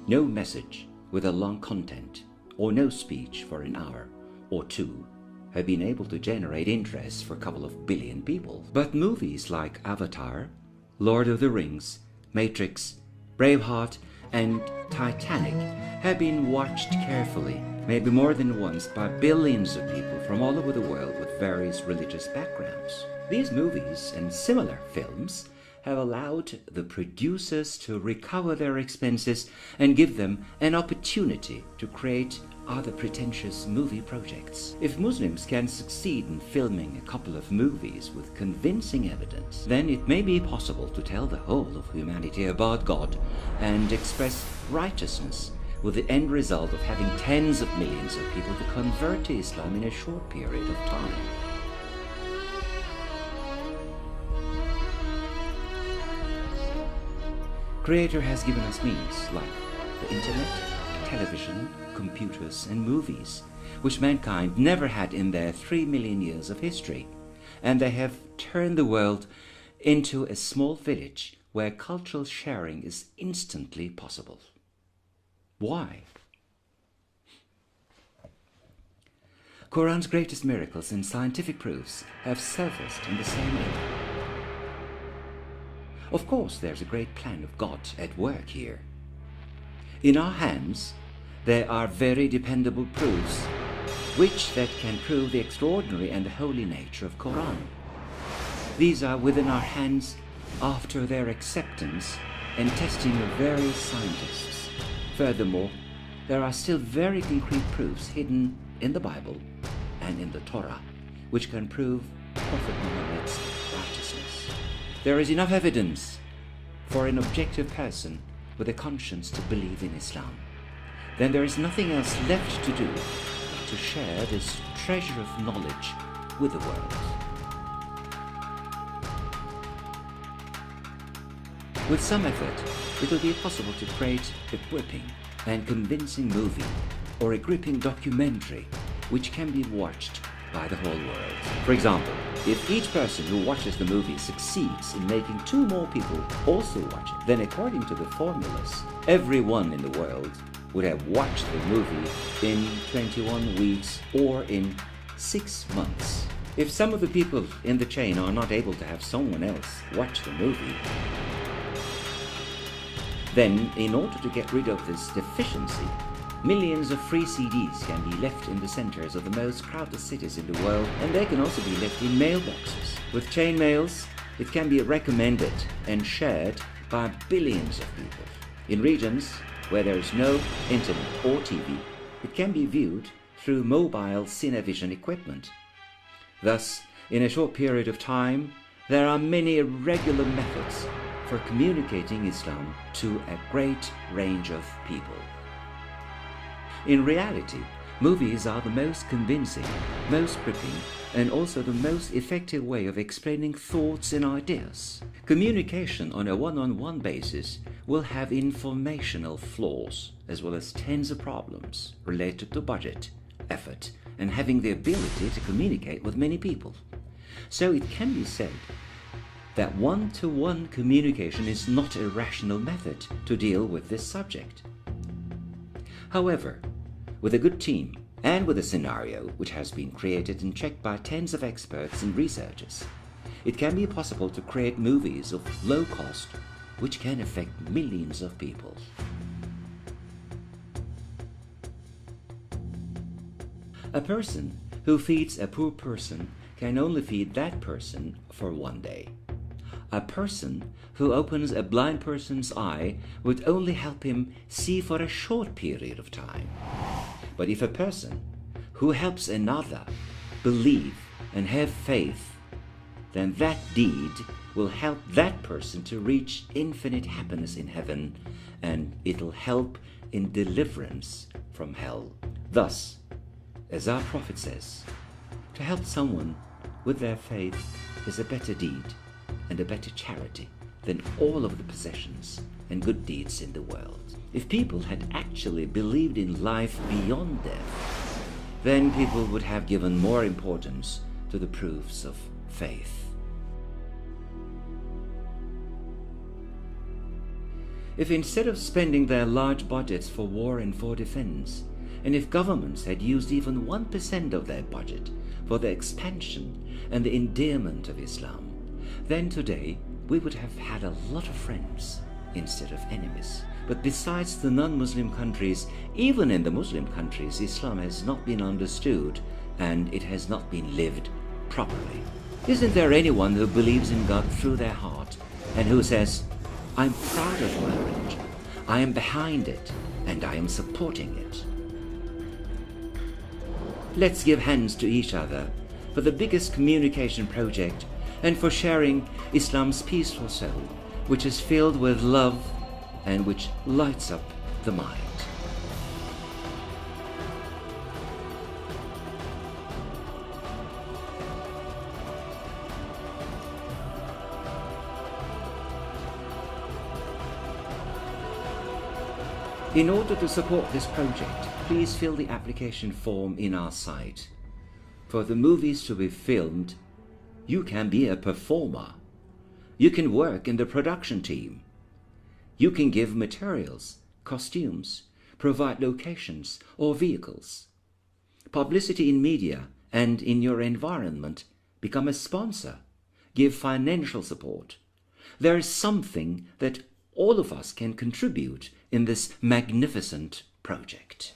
no message with a long content, or no speech for an hour or 2 have been able to generate interest for a couple of billion people. But movies like Avatar, Lord of the Rings, Matrix, Braveheart, and Titanic have been watched carefully, maybe more than once, by billions of people from all over the world with various religious backgrounds. These movies and similar films have allowed the producers to recover their expenses and give them an opportunity to create other pretentious movie projects. If Muslims can succeed in filming a couple of movies with convincing evidence, then it may be possible to tell the whole of humanity about God and express righteousness, with the end result of having tens of millions of people to convert to Islam in a short period of time. Creator has given us means like the internet, television, computers, and movies, which mankind never had in their 3 million years of history, and they have turned the world into a small village where cultural sharing is instantly possible. Why? Quran's greatest miracles and scientific proofs have surfaced in the same way. Of course, there's a great plan of God at work here. In our hands, there are very dependable proofs which that can prove the extraordinary and the holy nature of Quran. These are within our hands after their acceptance and testing of various scientists. Furthermore, there are still very concrete proofs hidden in the Bible and in the Torah which can prove Prophet Muhammad's righteousness. There is enough evidence for an objective person with a conscience to believe in Islam. Then there is nothing else left to do but to share this treasure of knowledge with the world. With some effort, it will be possible to create a gripping and convincing movie or a gripping documentary which can be watched by the whole world. For example, if each person who watches the movie succeeds in making 2 more people also watch it, then according to the formulas, everyone in the world would have watched the movie in 21 weeks or in 6 months. If some of the people in the chain are not able to have someone else watch the movie, then in order to get rid of this deficiency, millions of free CDs can be left in the centers of the most crowded cities in the world, and they can also be left in mailboxes. With chain mails, it can be recommended and shared by billions of people. In regions where there is no internet or TV, it can be viewed through mobile Cinevision equipment. Thus, in a short period of time, there are many regular methods for communicating Islam to a great range of people. In reality, movies are the most convincing, most gripping, and also the most effective way of explaining thoughts and ideas. Communication on a one-on-one basis will have informational flaws, as well as tens of problems related to budget, effort, and having the ability to communicate with many people. So it can be said that one-to-one communication is not a rational method to deal with this subject. However, with a good team and with a scenario which has been created and checked by tens of experts and researchers, it can be possible to create movies of low cost which can affect millions of people. A person who feeds a poor person can only feed that person for one day. A person who opens a blind person's eye would only help him see for a short period of time. But if a person who helps another believe and have faith, then that deed will help that person to reach infinite happiness in heaven, and it'll help in deliverance from hell. Thus, as our prophet says, to help someone with their faith is a better deed and a better charity than all of the possessions and good deeds in the world. If people had actually believed in life beyond death, then people would have given more importance to the proofs of faith. If instead of spending their large budgets for war and for defense, and if governments had used even 1% of their budget for the expansion and the endearment of Islam, then today we would have had a lot of friends instead of enemies. But besides the non-Muslim countries, even in the Muslim countries, Islam has not been understood and it has not been lived properly. Isn't there anyone who believes in God through their heart and who says, "I'm proud of my religion, I am behind it, and I am supporting it"? Let's give hands to each other for the biggest communication project and for sharing Islam's peaceful soul, which is filled with love and which lights up the mind. In order to support this project, please fill the application form in our site. For the movies to be filmed, you can be a performer. You can work in the production team. You can give materials, costumes, provide locations or vehicles. Publicity in media and in your environment. Become a sponsor. Give financial support. There is something that all of us can contribute in this magnificent project.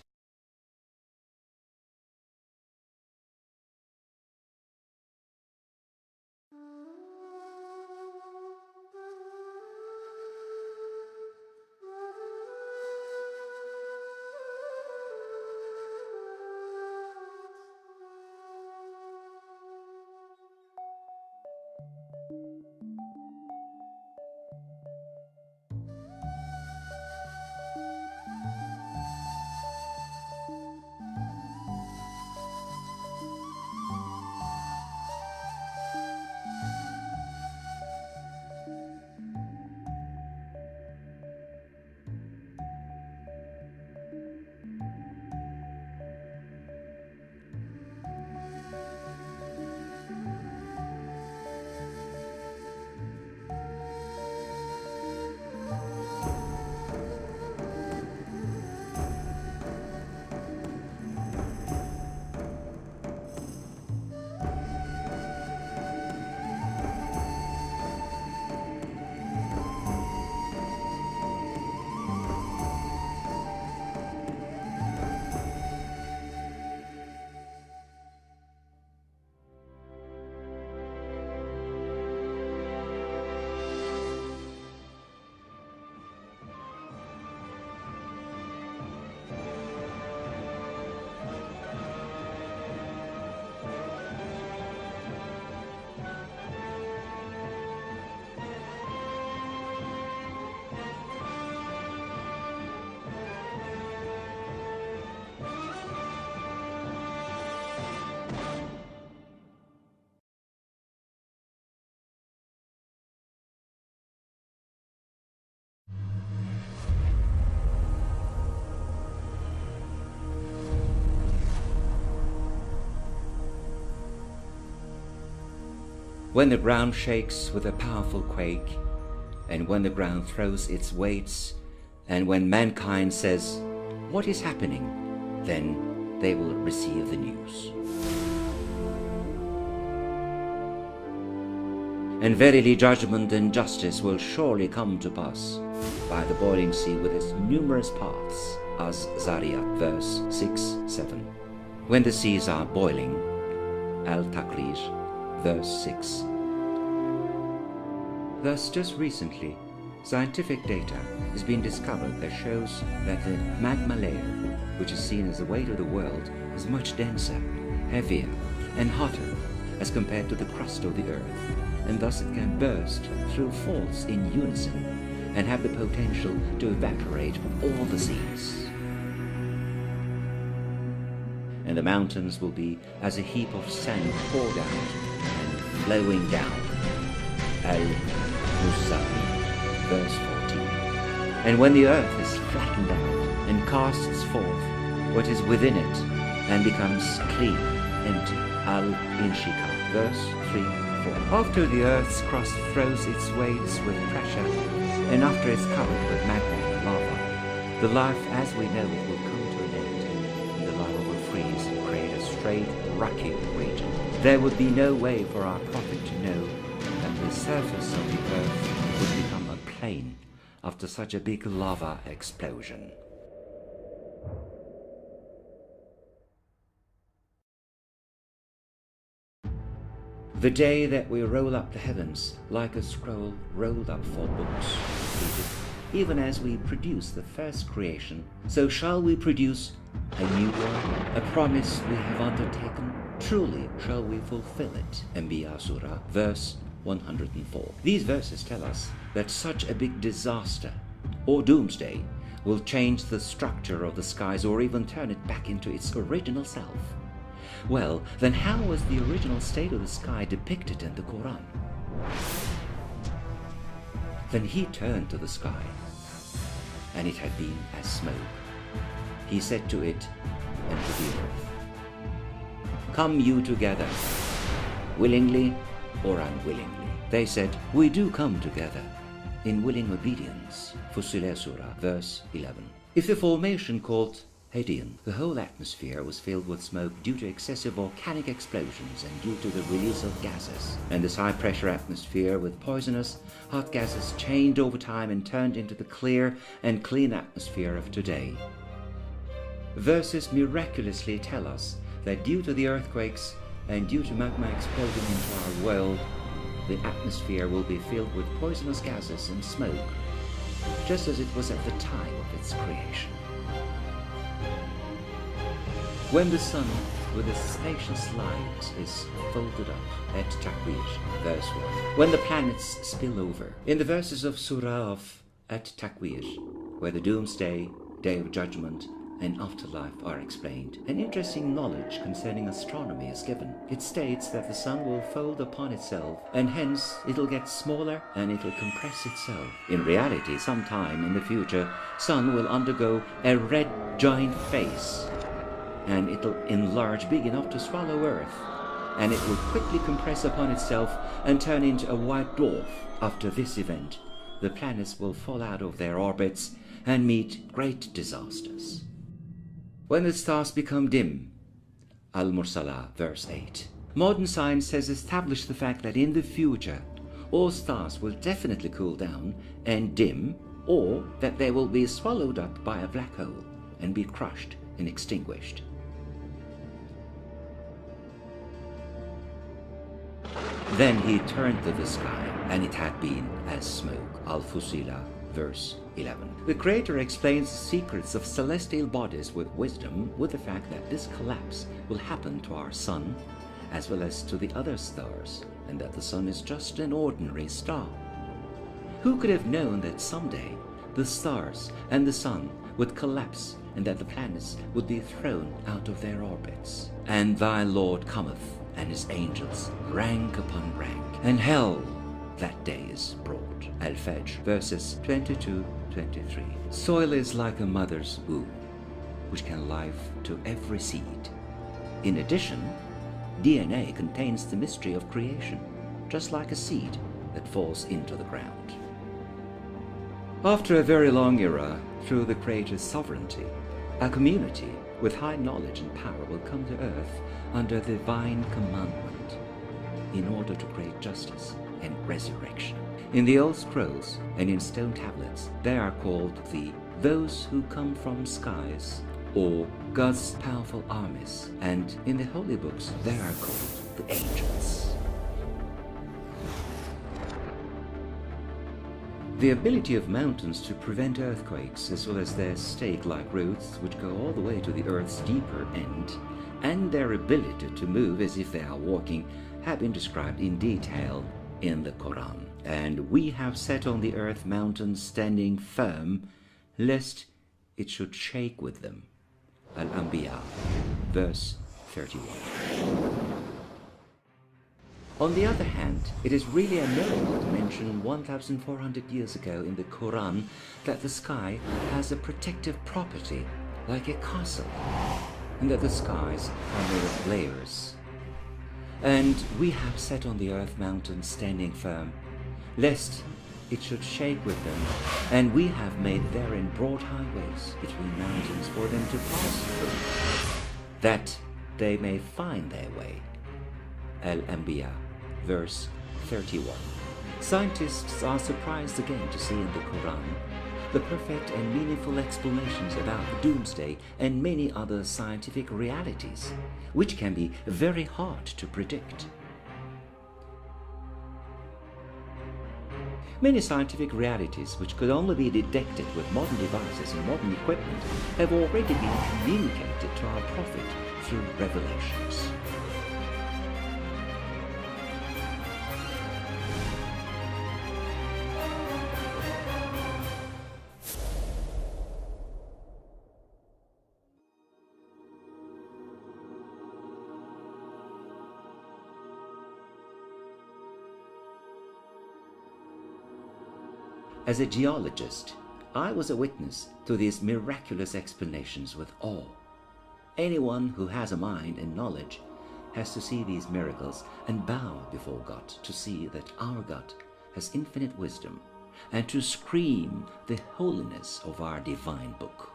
When the ground shakes with a powerful quake, and when the ground throws its weights, and when mankind says, "What is happening?" then they will receive the news. And verily judgment and justice will surely come to pass by the boiling sea with its numerous paths, as Zariyat verse 6-7. When the seas are boiling, Al-Taqrir verse 6. Thus, just recently, scientific data has been discovered that shows that the magma layer, which is seen as the weight of the world, is much denser, heavier, and hotter as compared to the crust of the Earth, and thus it can burst through faults in unison and have the potential to evaporate all the seas. And the mountains will be as a heap of sand poured out and flowing down. Al-Musawi, verse 14. And when the earth is flattened out and casts forth what is within it and becomes clean, empty. Al-Inshiqaq, verse 3-4. After the earth's crust throws its weights with pressure, and after it's covered with magma and lava, the life as we know it will come to an end, and the lava will freeze and create a straight, rocky region. There would be no way for our prophet to know that the surface of the earth would become a plain after such a big lava explosion. The day that we roll up the heavens like a scroll rolled up for books, even as we produce the first creation, so shall we produce a new one, a promise we have undertaken. Truly shall we fulfill it. Anbiya Surah, verse 104. These verses tell us that such a big disaster or doomsday will change the structure of the skies or even turn it back into its original self. Well, then how was the original state of the sky depicted in the Quran? Then he turned to the sky, and it had been as smoke. He said to it and to the earth, "Come you together, willingly or unwillingly." They said, "We do come together in willing obedience." Fussilat Surah, verse 11. If the formation called Hadean, the whole atmosphere was filled with smoke due to excessive volcanic explosions and due to the release of gases, and this high-pressure atmosphere with poisonous, hot gases changed over time and turned into the clear and clean atmosphere of today. Verses miraculously tell us that due to the earthquakes and due to magma exploding into our world, the atmosphere will be filled with poisonous gases and smoke, just as it was at the time of its creation. When the sun with its spacious light is folded up at Takwir, verse 1. When the planets spill over. In the verses of Surah of at Takwir, where the doomsday, day of judgment, and afterlife are explained, an interesting knowledge concerning astronomy is given. It states that the sun will fold upon itself, and hence it'll get smaller and it'll compress itself. In reality, sometime in the future, sun will undergo a red giant face, and it'll enlarge big enough to swallow Earth, and it will quickly compress upon itself and turn into a white dwarf. After this event, the planets will fall out of their orbits and meet great disasters. When the stars become dim, Al-Mursalah, verse 8. Modern science has established the fact that in the future, all stars will definitely cool down and dim, or that they will be swallowed up by a black hole and be crushed and extinguished. Then he turned to the sky, and it had been as smoke. Al-Fussilat, verse 11. The Creator explains the secrets of celestial bodies with wisdom, with the fact that this collapse will happen to our sun, as well as to the other stars, and that the sun is just an ordinary star. Who could have known that someday the stars and the sun would collapse, and that the planets would be thrown out of their orbits? And thy Lord cometh, and his angels, rank upon rank, and hell that day is brought. Al-Fajr, verses 22-23. Soil is like a mother's womb, which can life to every seed. In addition, DNA contains the mystery of creation, just like a seed that falls into the ground. After a very long era, through the Creator's sovereignty, a community with high knowledge and power will come to earth under divine commandment in order to create justice and resurrection. In the old scrolls and in stone tablets, they are called those who come from skies, or God's powerful armies, and in the holy books they are called the angels. The ability of mountains to prevent earthquakes, as well as their stake-like roots which go all the way to the earth's deeper end, and their ability to move as if they are walking, have been described in detail in the Quran. And we have set on the earth mountains standing firm, lest it should shake with them. Al-Anbiya, verse 31. On the other hand, it is really a miracle to mention 1,400 years ago in the Quran that the sky has a protective property like a castle, and that the skies are made of layers. And we have set on the earth mountains standing firm, lest it should shake with them, and we have made therein broad highways between mountains for them to pass through, that they may find their way. Al-Anbiya, verse 31. Scientists are surprised again to see in the Quran the perfect and meaningful explanations about the doomsday and many other scientific realities, which can be very hard to predict. Many scientific realities which could only be detected with modern devices and modern equipment have already been communicated to our Prophet through revelations. As a geologist, I was a witness to these miraculous explanations with awe. Anyone who has a mind and knowledge has to see these miracles and bow before God to see that our God has infinite wisdom and to scream the holiness of our divine book.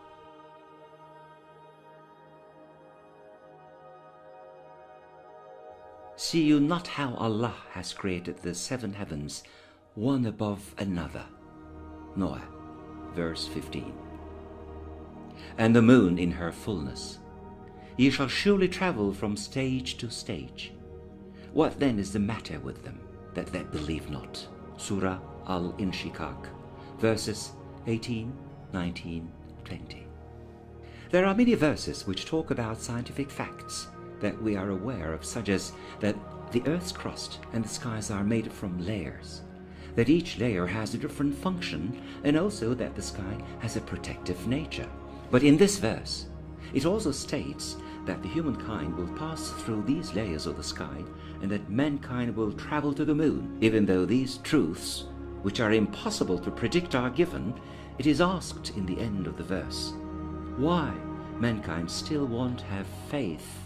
See you not how Allah has created the 7 heavens, one above another. Noah, verse 15. And the moon in her fullness. Ye shall surely travel from stage to stage. What then is the matter with them, that they believe not? Surah Al-Inshiqaq, verses 18, 19, 20. There are many verses which talk about scientific facts that we are aware of, such as that the earth's crust and the skies are made from layers, that each layer has a different function, and also that the sky has a protective nature. But in this verse, it also states that the humankind will pass through these layers of the sky and that mankind will travel to the moon. Even though these truths, which are impossible to predict, are given, it is asked in the end of the verse, why mankind still won't have faith.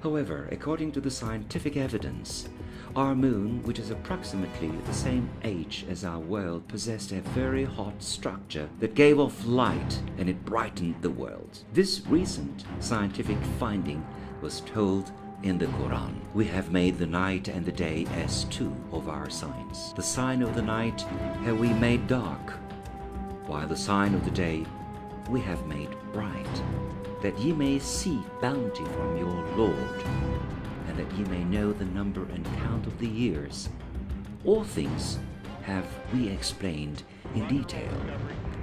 However, according to the scientific evidence, our moon, which is approximately the same age as our world, possessed a very hot structure that gave off light, and it brightened the world. This recent scientific finding was told in the Quran. We have made the night and the day as 2 of our signs. The sign of the night have we made dark, while the sign of the day we have made bright, that ye may see bounty from your Lord, and that ye may know the number and count of the years. All things have we explained in detail.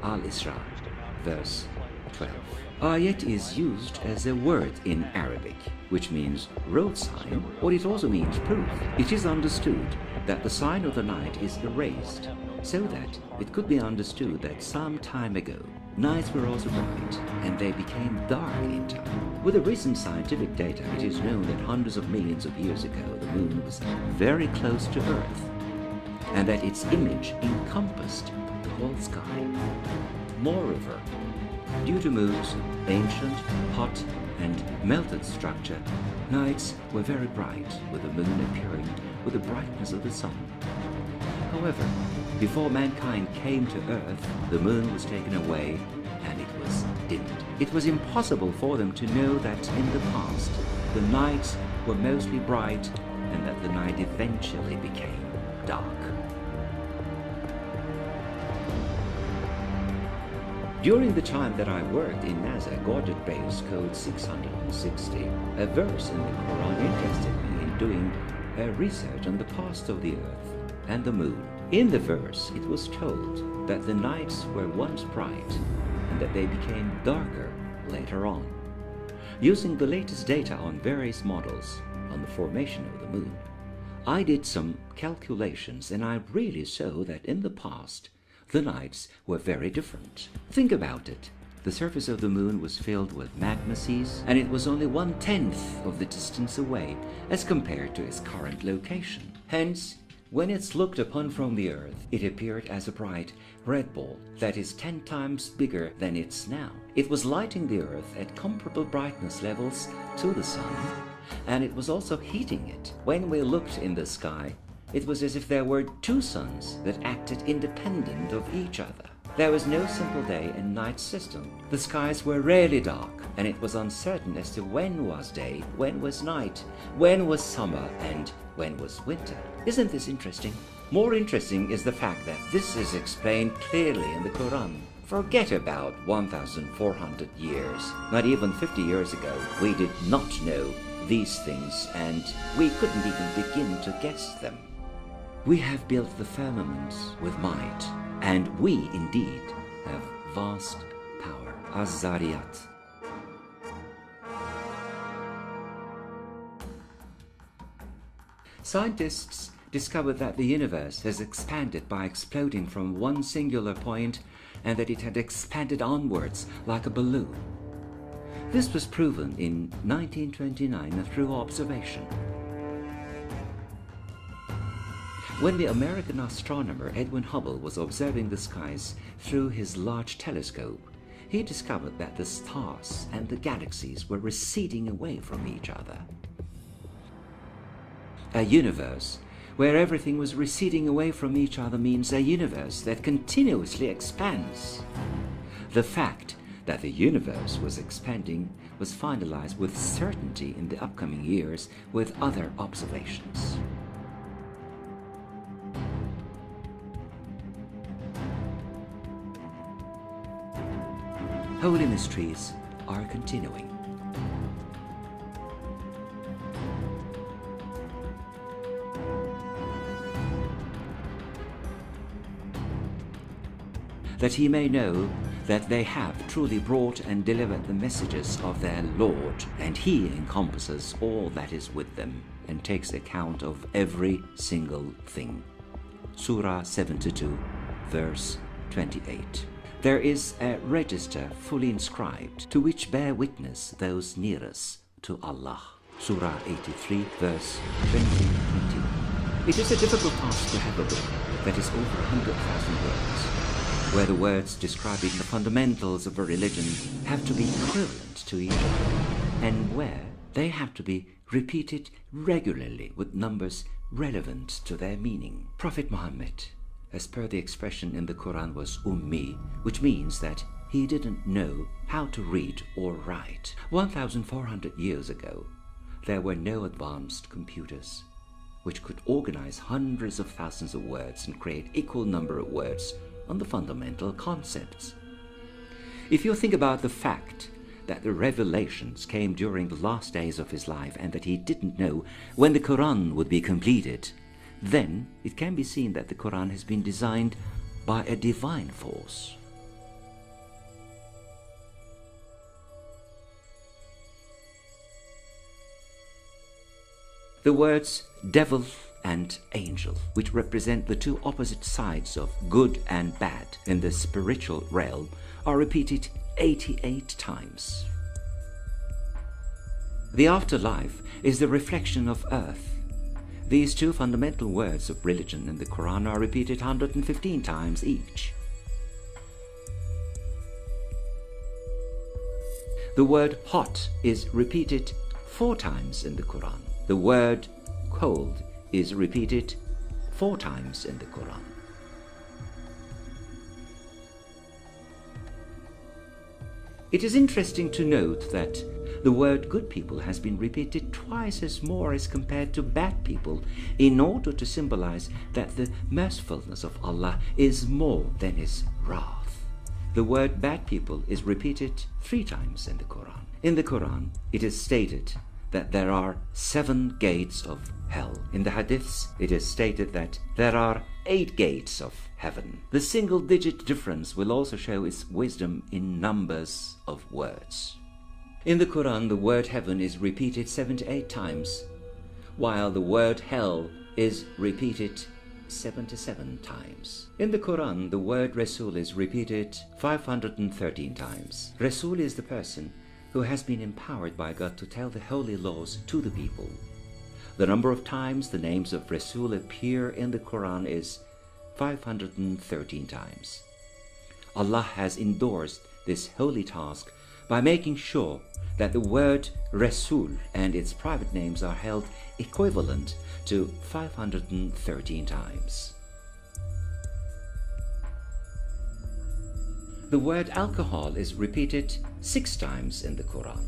Al-Isra, verse 12. Ayat is used as a word in Arabic, which means road sign, or it also means proof. It is understood that the sign of the night is erased, so that it could be understood that some time ago nights were also bright, and they became dark in time. With the recent scientific data, it is known that hundreds of millions of years ago the moon was very close to Earth, and that its image encompassed the whole sky. Moreover, due to Moon's ancient, hot, and melted structure, nights were very bright, with the Moon appearing with the brightness of the Sun. However, before mankind came to Earth, the Moon was taken away and it was dimmed. It was impossible for them to know that in the past, the nights were mostly bright and that the night eventually became dark. During the time that I worked in NASA Goddard Base Code 660, a verse in the Quran interested me in doing a research on the past of the Earth and the Moon. In the verse, it was told that the nights were once bright and that they became darker later on. Using the latest data on various models on the formation of the Moon, I did some calculations and I really saw that in the past, the nights were very different. Think about it. The surface of the Moon was filled with magma seas, and it was only 1/10 of the distance away as compared to its current location. Hence, when it's looked upon from the Earth, it appeared as a bright red ball that is 10 times bigger than it's now. It was lighting the Earth at comparable brightness levels to the Sun, and it was also heating it. When we looked in the sky, it was as if there were two suns that acted independent of each other. There was no simple day and night system. The skies were rarely dark, and it was uncertain as to when was day, when was night, when was summer, and when was winter. Isn't this interesting? More interesting is the fact that this is explained clearly in the Quran. Forget about 1,400 years. Not even 50 years ago, we did not know these things, and we couldn't even begin to guess them. We have built the firmaments with might, and we indeed have vast power. Az-Zariyat. Scientists discovered that the universe has expanded by exploding from one singular point and that it had expanded onwards like a balloon. This was proven in 1929 through observation. When the American astronomer Edwin Hubble was observing the skies through his large telescope, he discovered that the stars and the galaxies were receding away from each other. A universe where everything was receding away from each other means a universe that continuously expands. The fact that the universe was expanding was finalized with certainty in the upcoming years with other observations. Holy mysteries are continuing. That he may know that they have truly brought and delivered the messages of their Lord, and he encompasses all that is with them and takes account of every single thing. Surah 72, verse 28. There is a register fully inscribed, to which bear witness those nearest to Allah. Surah 83, verse 20. It is a difficult task to have a book that is over 100,000 words, where the words describing the fundamentals of a religion have to be equivalent to each other, and where they have to be repeated regularly with numbers relevant to their meaning. Prophet Muhammad, as per the expression in the Quran, was Ummi, which means that he didn't know how to read or write. 1,400 years ago, there were no advanced computers which could organize hundreds of thousands of words and create equal number of words on the fundamental concepts. If you think about the fact that the revelations came during the last days of his life and that he didn't know when the Quran would be completed, then it can be seen that the Quran has been designed by a divine force. The words devil and angel, which represent the two opposite sides of good and bad in the spiritual realm, are repeated 88 times. The afterlife is the reflection of earth. These two fundamental words of religion in the Quran are repeated 115 times each. The word hot is repeated 4 times in the Quran. The word cold is repeated 4 times in the Quran. It is interesting to note that the word good people has been repeated twice as more as compared to bad people, in order to symbolize that the mercifulness of Allah is more than His wrath. The word bad people is repeated 3 times in the Quran. In the Quran, it is stated that there are 7 gates of hell. In the hadiths, it is stated that there are 8 gates of heaven. The single-digit difference will also show its wisdom in numbers of words. In the Quran, the word heaven is repeated 78 times, while the word hell is repeated 77 times. In the Quran, the word Rasul is repeated 513 times. Rasul is the person who has been empowered by God to tell the holy laws to the people. The number of times the names of Rasul appear in the Quran is 513 times. Allah has endorsed this holy task by making sure that the word Rasul and its private names are held equivalent to 513 times. The word alcohol is repeated 6 times in the Quran.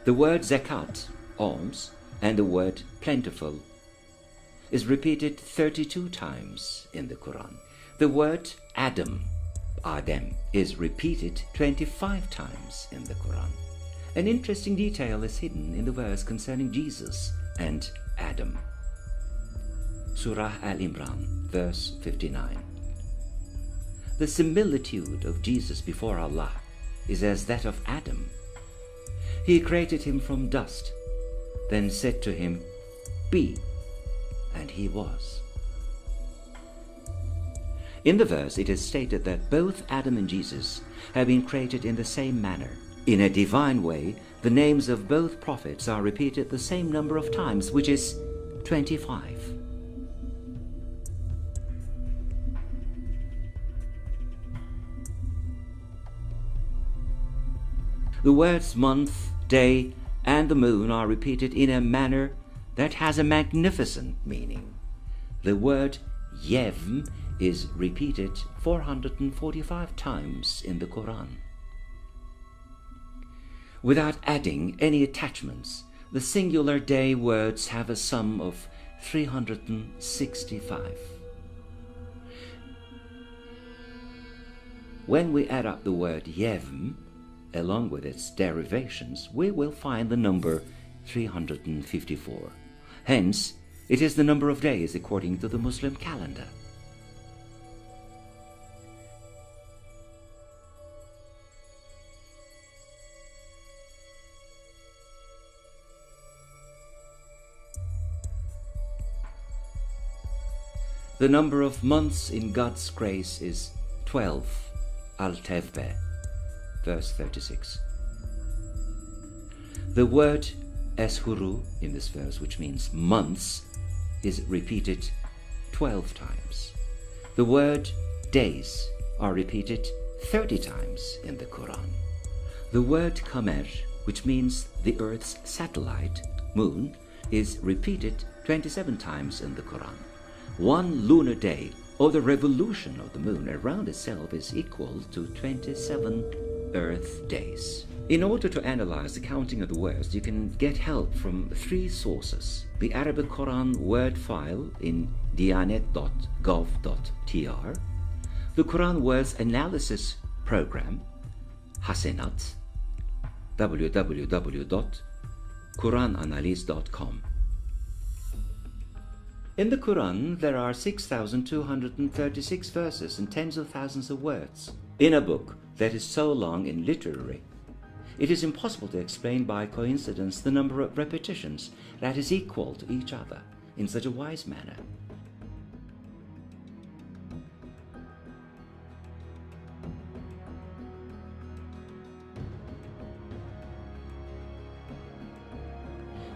The word zakat, alms, and the word plentiful is repeated 32 times in the Quran. The word Adam, is repeated 25 times in the Quran. An interesting detail is hidden in the verse concerning Jesus and Adam. Surah Al-Imran, verse 59. The similitude of Jesus before Allah is as that of Adam. He created him from dust, then said to him, "Be," and he was. In the verse, it is stated that both Adam and Jesus have been created in the same manner. In a divine way, the names of both prophets are repeated the same number of times, which is 25. The words month, day, and the moon are repeated in a manner that has a magnificent meaning. The word Yevm is repeated 445 times in the Quran. Without adding any attachments, the singular day words have a sum of 365. When we add up the word Yevm, along with its derivations, we will find the number 354. Hence, it is the number of days according to the Muslim calendar. The number of months in God's grace is 12, Al-Tawbah, verse 36. The word Ashuru in this verse, which means months, is repeated 12 times. The word days are repeated 30 times in the Quran. The word Qamar, which means the Earth's satellite, moon, is repeated 27 times in the Quran. One lunar day, or the revolution of the moon around itself, is equal to 27 Earth days. In order to analyze the counting of the words, you can get help from 3 sources: the Arabic Quran word file in diyanet.gov.tr, the Quran words analysis program, Hasenat, www.qurananalyse.com. In the Quran, there are 6,236 verses and tens of thousands of words. In a book that is so long and literary, it is impossible to explain by coincidence the number of repetitions that is equal to each other in such a wise manner.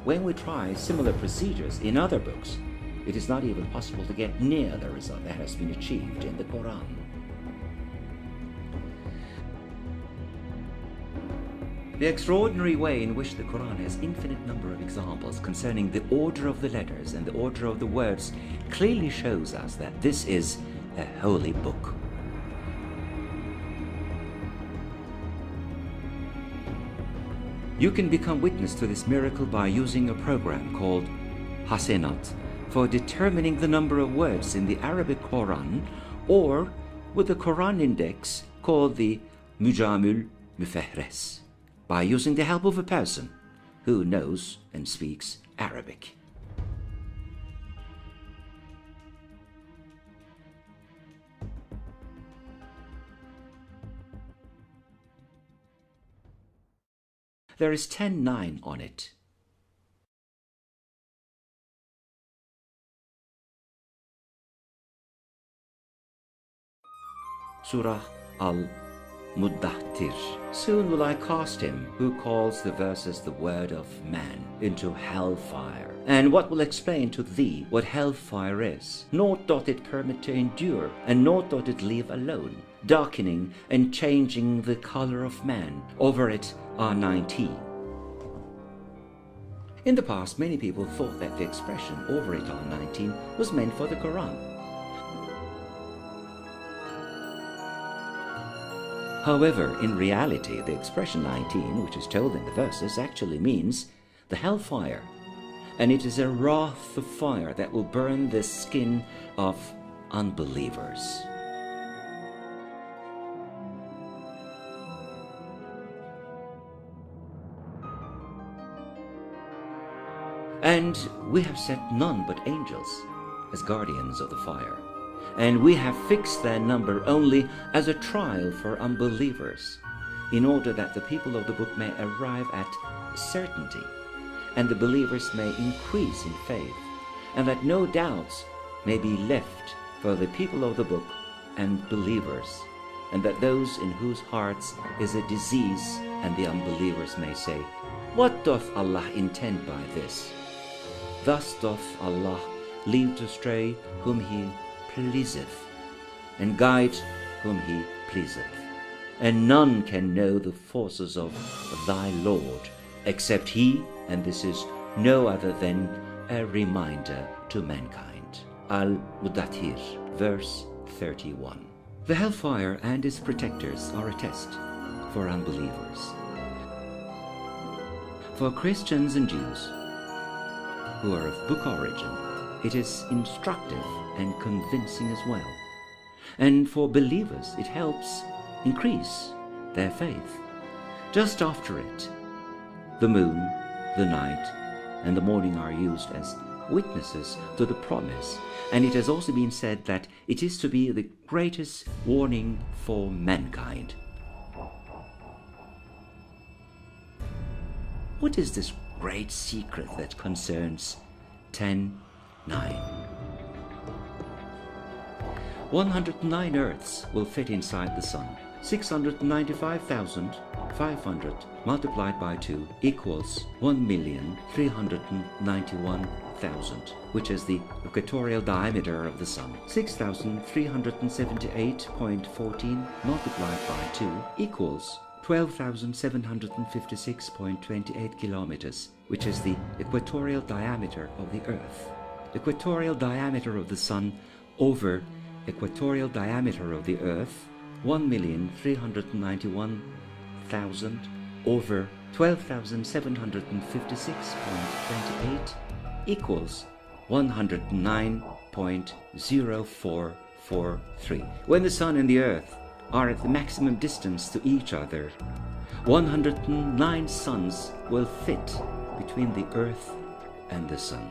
when we try similar procedures in other books, it is not even possible to get near the result that has been achieved in the Quran. The extraordinary way in which the Quran has infinite number of examples concerning the order of the letters and the order of the words clearly shows us that this is a holy book. You can become witness to this miracle by using a program called Hasenat for determining the number of words in the Arabic Quran, or with a Quran index called the Mujamul Mufahres, by using the help of a person who knows and speaks Arabic. There is 10:9 on it. Surah Al-Muddathir. Soon will I cast him who calls the verses the word of man into hellfire. And what will explain to thee what hellfire is? Naught doth it permit to endure, and naught doth it leave alone, darkening and changing the color of man. Over it are 19. In the past, many people thought that the expression over it are 19 was meant for the Quran. However, in reality, the expression 19, which is told in the verses, actually means the hellfire. And it is a wrath of fire that will burn the skin of unbelievers. And we have set none but angels as guardians of the fire. And we have fixed their number only as a trial for unbelievers, in order that the people of the book may arrive at certainty, and the believers may increase in faith, and that no doubts may be left for the people of the book and believers, and that those in whose hearts is a disease and the unbelievers may say, "What doth Allah intend by this?" Thus doth Allah lead astray whom He pleaseth, and guide whom He pleaseth. And none can know the forces of thy Lord except He, and this is no other than a reminder to mankind. Al-Muddathir, verse 31. The hellfire and its protectors are a test for unbelievers. For Christians and Jews who are of book origin, it is instructive and convincing as well. And for believers, it helps increase their faith. Just after it, the moon, the night, and the morning are used as witnesses to the promise, and it has also been said that it is to be the greatest warning for mankind. What is this great secret that concerns 10:9? 109 Earths will fit inside the Sun. 695,500 multiplied by 2 equals 1,391,000, which is the equatorial diameter of the Sun. 6,378.14 multiplied by 2 equals 12,756.28 kilometers, which is the equatorial diameter of the Earth. Equatorial diameter of the Sun over equatorial diameter of the Earth, 1,391,000 over 12,756.28 equals 109.0443. When the Sun and the Earth are at the maximum distance to each other, 109 suns will fit between the Earth and the Sun.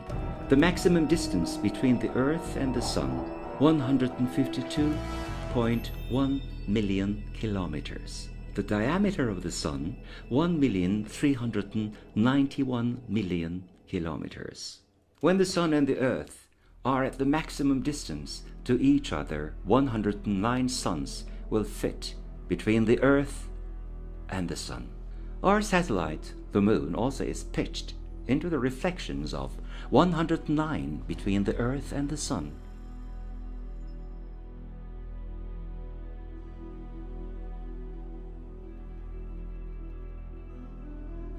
The maximum distance between the Earth and the Sun, 152.1 million kilometers. The diameter of the Sun, 1,391 million kilometers. When the Sun and the Earth are at the maximum distance to each other, 109 suns will fit between the Earth and the Sun. Our satellite, the Moon, also is pitched into the reflections of 109 between the Earth and the Sun.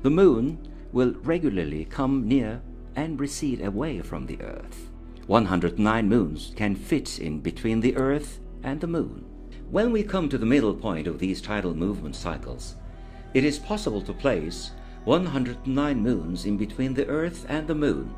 The Moon will regularly come near and recede away from the Earth. 109 moons can fit in between the Earth and the Moon. When we come to the middle point of these tidal movement cycles, it is possible to place 109 moons in between the Earth and the Moon.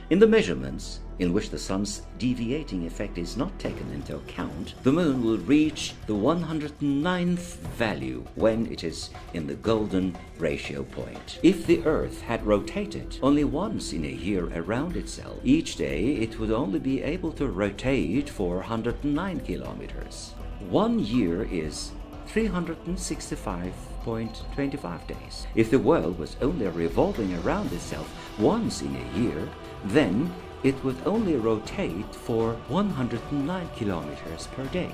In the measurements, in which the Sun's deviating effect is not taken into account, the Moon will reach the 109th value when it is in the golden ratio point. If the Earth had rotated only once in a year around itself, each day it would only be able to rotate for 109 kilometers. 1 year is 365.25 days. If the world was only revolving around itself once in a year, then it would only rotate for 109 kilometers per day.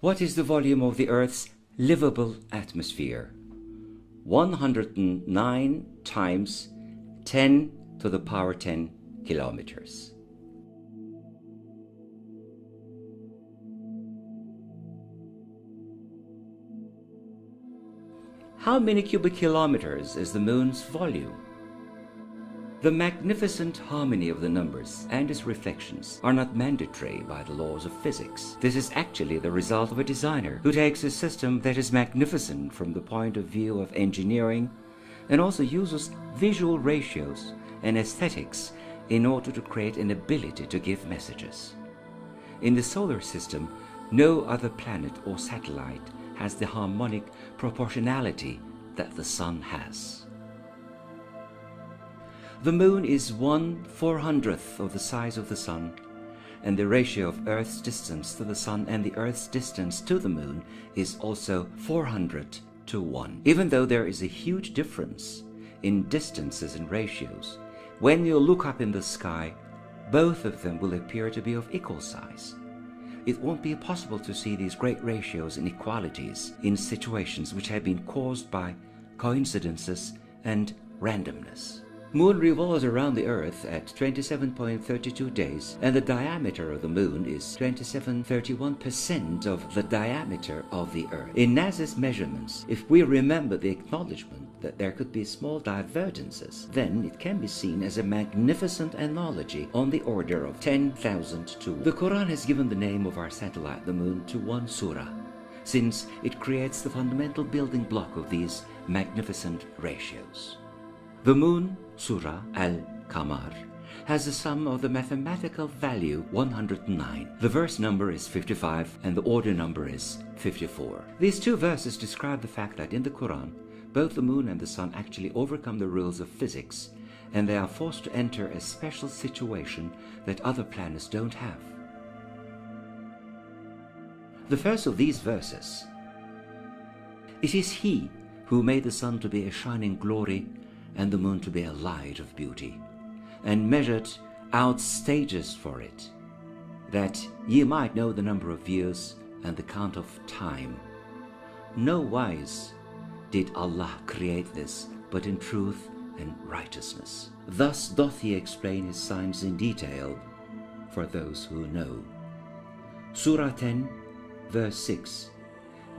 What is the volume of the Earth's livable atmosphere? 109 times 10 to the power 10 kilometers. How many cubic kilometers is the Moon's volume? The magnificent harmony of the numbers and its reflections are not mandatory by the laws of physics. This is actually the result of a designer who takes a system that is magnificent from the point of view of engineering and also uses visual ratios and aesthetics in order to create an ability to give messages. In the solar system, no other planet or satellite has the harmonic proportionality that the Sun has. The Moon is 1/400th of the size of the Sun, and the ratio of Earth's distance to the Sun and the Earth's distance to the Moon is also 400 to 1. Even though there is a huge difference in distances and ratios, when you look up in the sky, both of them will appear to be of equal size. It won't be possible to see these great ratios and equalities in situations which have been caused by coincidences and randomness. Moon revolves around the Earth at 27.32 days, and the diameter of the Moon is 27.31% of the diameter of the Earth. In NASA's measurements, if we remember the acknowledgement that there could be small divergences, then it can be seen as a magnificent analogy on the order of 10,000 to 1. The Quran has given the name of our satellite, the Moon, to one surah, since it creates the fundamental building block of these magnificent ratios. The Moon, Surah Al-Qamar, has the sum of the mathematical value 109. The verse number is 55 and the order number is 54. These two verses describe the fact that in the Quran, both the Moon and the Sun actually overcome the rules of physics, and they are forced to enter a special situation that other planets don't have. The first of these verses: "It is He who made the sun to be a shining glory and the moon to be a light of beauty, and measured out stages for it, that ye might know the number of years and the count of time. No wise did Allah create this, but in truth and righteousness. Thus doth He explain His signs in detail for those who know." Surah 10, verse 6.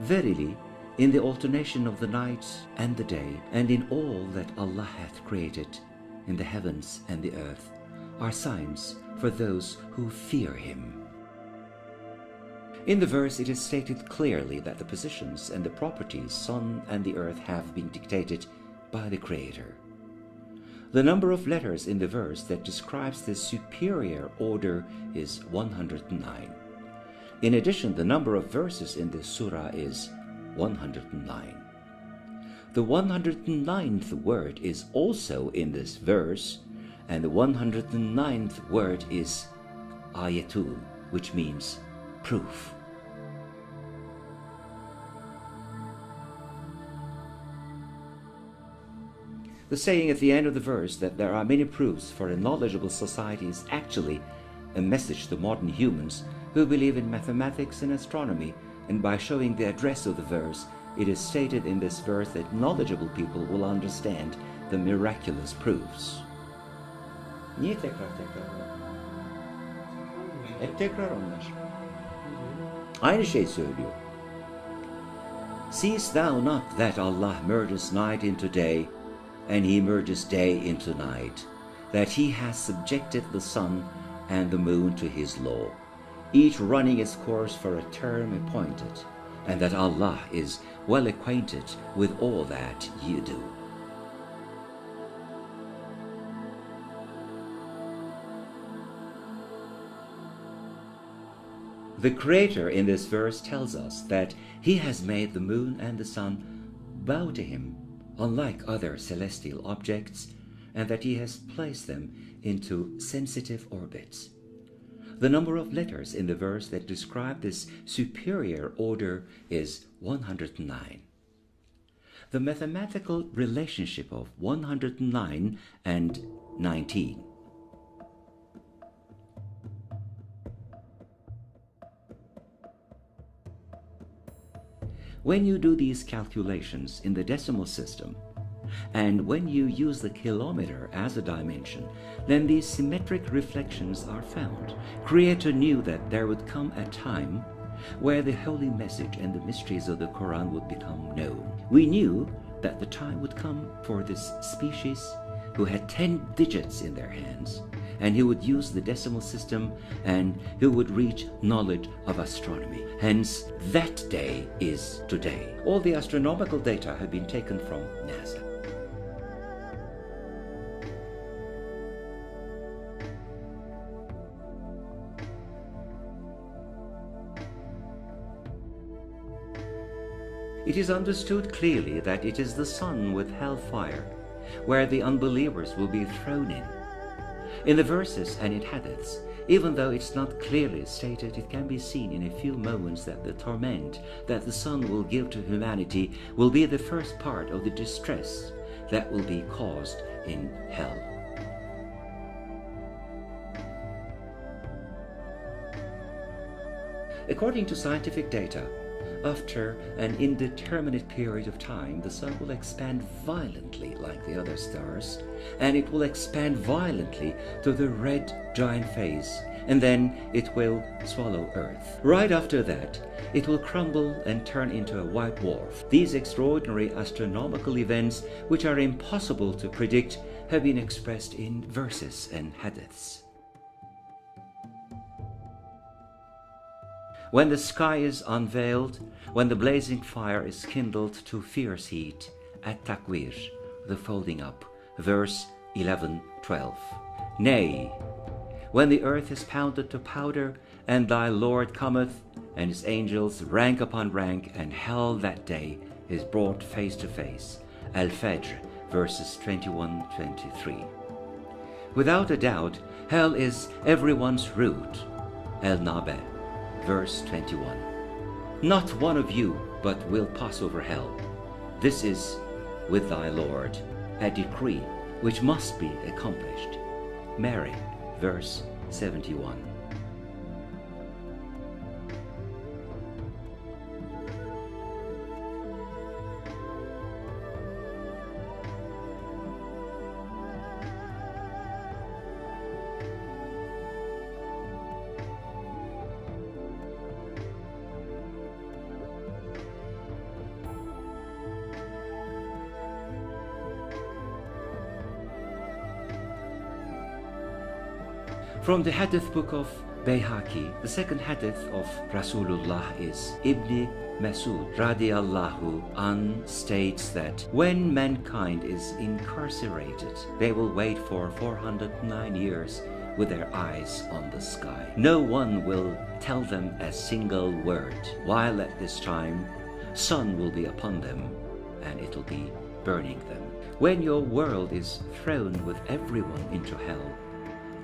"Verily, in the alternation of the night and the day, and in all that Allah hath created in the heavens and the earth, are signs for those who fear Him." In the verse it is stated clearly that the positions and the properties Sun and the Earth have been dictated by the Creator. The number of letters in the verse that describes this superior order is 109. In addition, the number of verses in this surah is 109. The 109th word is also in this verse, and the 109th word is ayatun, which means proof. The saying at the end of the verse that there are many proofs for a knowledgeable society is actually a message to modern humans who believe in mathematics and astronomy, and by showing the address of the verse, it is stated in this verse that knowledgeable people will understand the miraculous proofs. Niye tekrar? Hep tekrar onlar. Aynı şey söylüyor. Seest thou not that Allah merges night into day, and he merges day into night, that he has subjected the sun and the moon to his law, each running its course for a term appointed, and that Allah is well acquainted with all that you do. The Creator in this verse tells us that he has made the moon and the sun bow to him, unlike other celestial objects, and that he has placed them into sensitive orbits. The number of letters in the verse that describe this superior order is 109. The mathematical relationship of 109 and 19. When you do these calculations in the decimal system, and when you use the kilometer as a dimension, then these symmetric reflections are found. Creator knew that there would come a time where the holy message and the mysteries of the Quran would become known. We knew that the time would come for this species who had 10 digits in their hands, and who would use the decimal system, and who would reach knowledge of astronomy. Hence, that day is today. All the astronomical data have been taken from NASA. It is understood clearly that it is the sun with hellfire, where the unbelievers will be thrown in. In the verses and in hadiths, even though it's not clearly stated, it can be seen in a few moments that the torment that the sun will give to humanity will be the first part of the distress that will be caused in hell. According to scientific data, after an indeterminate period of time, the sun will expand violently like the other stars, and it will expand violently to the red giant phase, and then it will swallow Earth. Right after that, it will crumble and turn into a white dwarf. These extraordinary astronomical events, which are impossible to predict, have been expressed in verses and hadiths. When the sky is unveiled, when the blazing fire is kindled to fierce heat, at-takwir, the folding up, verse 11-12. Nay, when the earth is pounded to powder, and thy Lord cometh, and his angels rank upon rank, and hell that day is brought face to face. Al-Fajr, verses 21-23. Without a doubt, hell is everyone's root. Al-Naba, verse 21. Not one of you but will pass over hell. This is with thy Lord, a decree which must be accomplished. Mary, verse 71. From the hadith book of Bayhaqi, the second hadith of Rasulullah is Ibn Masud radiallahu an states that when mankind is incarcerated, they will wait for 409 years with their eyes on the sky. No one will tell them a single word, while at this time sun will be upon them and it will be burning them. When your world is thrown with everyone into hell,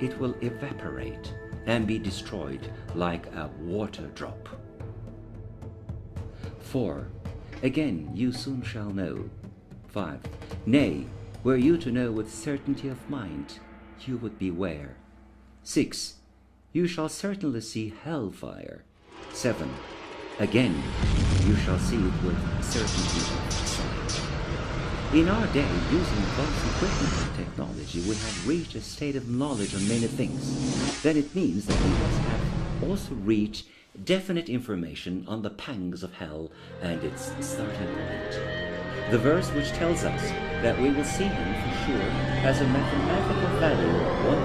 it will evaporate and be destroyed like a water drop. 4. Again you soon shall know. 5. Nay, were you to know with certainty of mind, you would beware. 6. You shall certainly see hellfire. 7. Again, you shall see it with certainty of sight. In our day, using advanced equipment and technology, we have reached a state of knowledge on many things. Then it means that we must have also reached definite information on the pangs of hell and its starting point. The verse which tells us that we will see him for sure has a mathematical value of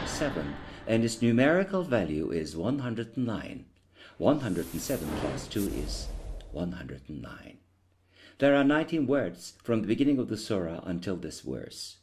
102.7, and its numerical value is 109. 107 plus 2 is 109. There are 19 words from the beginning of the surah until this verse.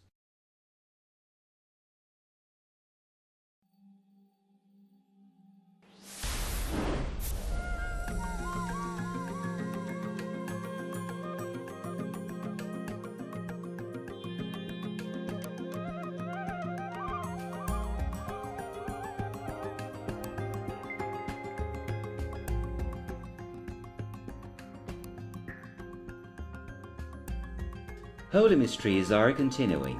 Holy mysteries are continuing.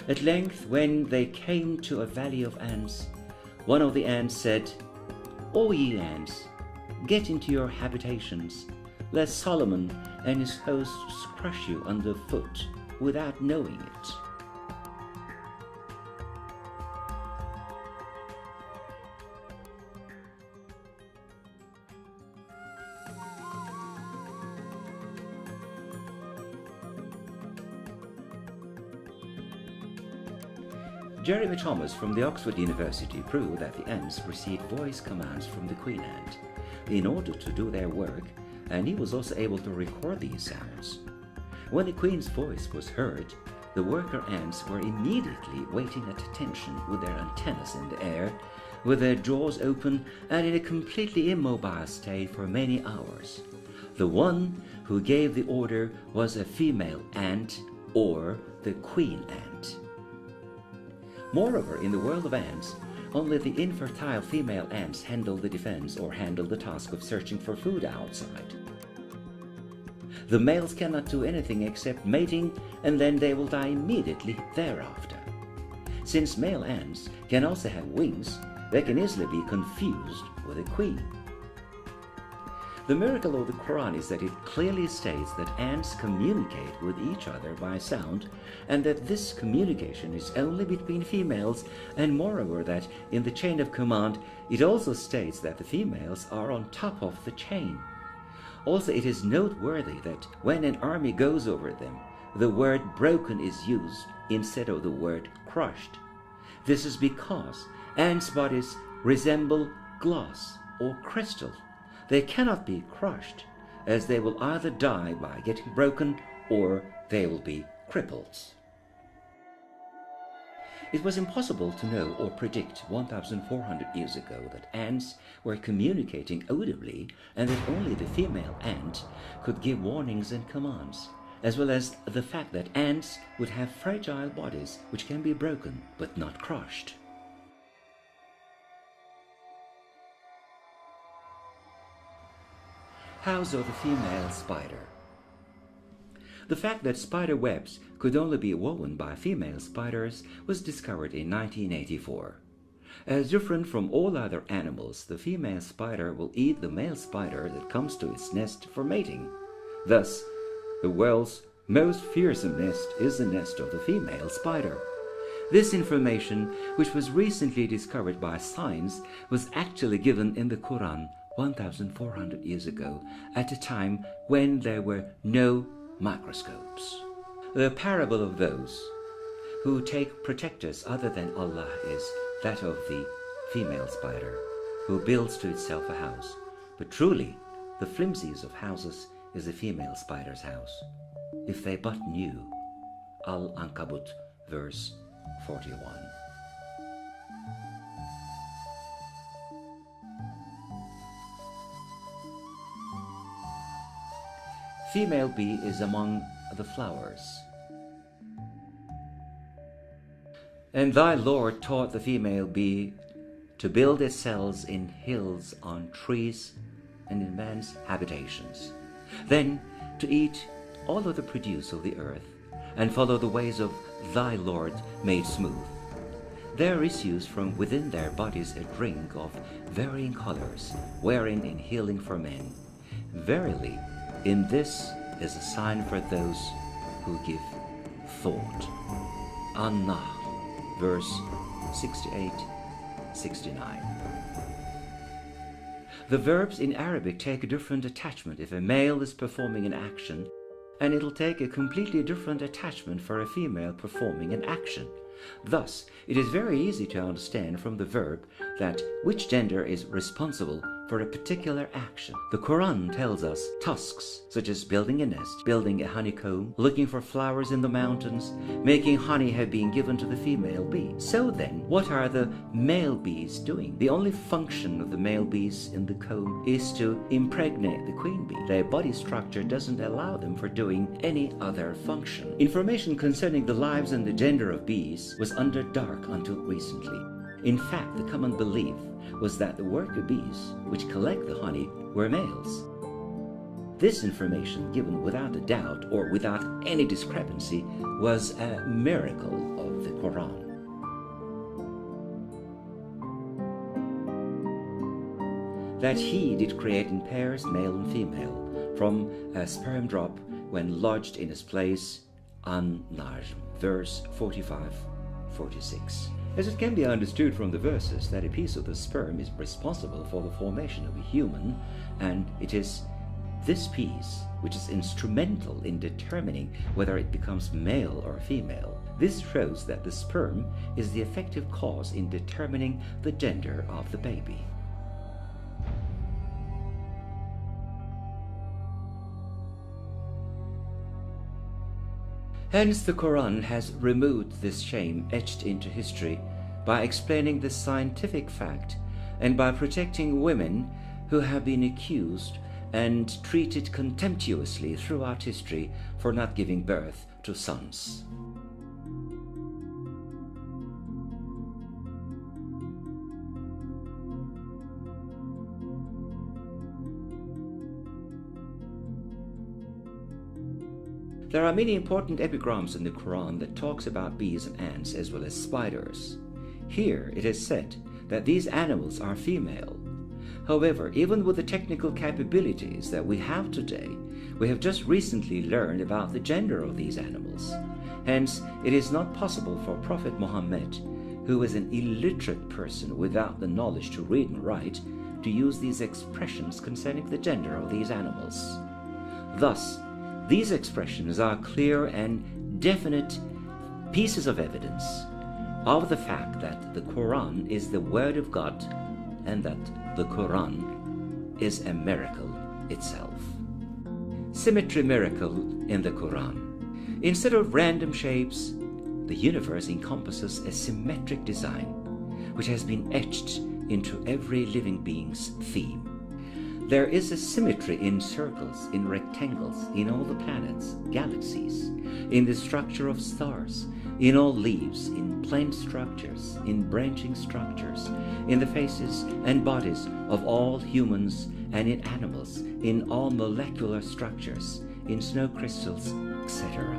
At length, when they came to a valley of ants, one of the ants said, "O ye ants, get into your habitations, lest Solomon and his hosts crush you underfoot without knowing it." Jeremy Thomas from the Oxford University proved that the ants received voice commands from the queen ant in order to do their work, and he was also able to record these sounds. When the queen's voice was heard, the worker ants were immediately waiting at attention with their antennas in the air, with their jaws open and in a completely immobile state for many hours. The one who gave the order was a female ant, or the queen ant. Moreover, in the world of ants, only the infertile female ants handle the defense or handle the task of searching for food outside. The males cannot do anything except mating, and then they will die immediately thereafter. Since male ants can also have wings, they can easily be confused with a queen. The miracle of the Quran is that it clearly states that ants communicate with each other by sound, and that this communication is only between females, and moreover that in the chain of command it also states that the females are on top of the chain. Also, it is noteworthy that when an army goes over them, the word broken is used instead of the word crushed. This is because ants' bodies resemble glass or crystal. They cannot be crushed, as they will either die by getting broken or they will be crippled. It was impossible to know or predict 1,400 years ago that ants were communicating audibly, and that only the female ant could give warnings and commands, as well as the fact that ants would have fragile bodies which can be broken but not crushed. House of the female spider. The fact that spider webs could only be woven by female spiders was discovered in 1984. As different from all other animals, the female spider will eat the male spider that comes to its nest for mating. Thus, the world's most fearsome nest is the nest of the female spider. This information, which was recently discovered by science, was actually given in the Quran 1,400 years ago, at a time when there were no microscopes. The parable of those who take protectors other than Allah is that of the female spider, who builds to itself a house. But truly, the flimsiest of houses is the female spider's house. If they but knew. Al-Ankabut, verse 41. female bee is among the flowers. And thy Lord taught the female bee to build its cells in hills, on trees, and in man's habitations, then to eat all of the produce of the earth, and follow the ways of thy Lord made smooth. There issues from within their bodies a drink of varying colors, wherein in healing for men. Verily, in this is a sign for those who give thought. An-Nahl, verse 68, 69. The verbs in Arabic take a different attachment if a male is performing an action, and it'll take a completely different attachment for a female performing an action. Thus, it is very easy to understand from the verb that which gender is responsible for a particular action. The Quran tells us tasks such as building a nest, building a honeycomb, looking for flowers in the mountains, making honey have been given to the female bee. So then, what are the male bees doing? The only function of the male bees in the comb is to impregnate the queen bee. Their body structure doesn't allow them for doing any other function. Information concerning the lives and the gender of bees was under dark until recently. In fact, the common belief was that the worker bees, which collect the honey, were males. This information, given without a doubt or without any discrepancy, was a miracle of the Quran. That he did create in pairs, male and female, from a sperm drop when lodged in its place, An-Najm, verse 45-46. As it can be understood from the verses that a piece of the sperm is responsible for the formation of a human, and it is this piece which is instrumental in determining whether it becomes male or female. This shows that the sperm is the effective cause in determining the gender of the baby. Hence the Quran has removed this shame etched into history by explaining this scientific fact and by protecting women who have been accused and treated contemptuously throughout history for not giving birth to sons. There are many important epigrams in the Quran that talks about bees and ants as well as spiders. Here it is said that these animals are female. However, even with the technical capabilities that we have today, we have just recently learned about the gender of these animals. Hence, it is not possible for Prophet Muhammad, who is an illiterate person without the knowledge to read and write, to use these expressions concerning the gender of these animals. Thus, these expressions are clear and definite pieces of evidence of the fact that the Quran is the Word of God and that the Quran is a miracle itself. Symmetry miracle in the Quran. Instead of random shapes, the universe encompasses a symmetric design which has been etched into every living being's theme. There is a symmetry in circles, in rectangles, in all the planets, galaxies, in the structure of stars, in all leaves, in plant structures, in branching structures, in the faces and bodies of all humans and in animals, in all molecular structures, in snow crystals, etc.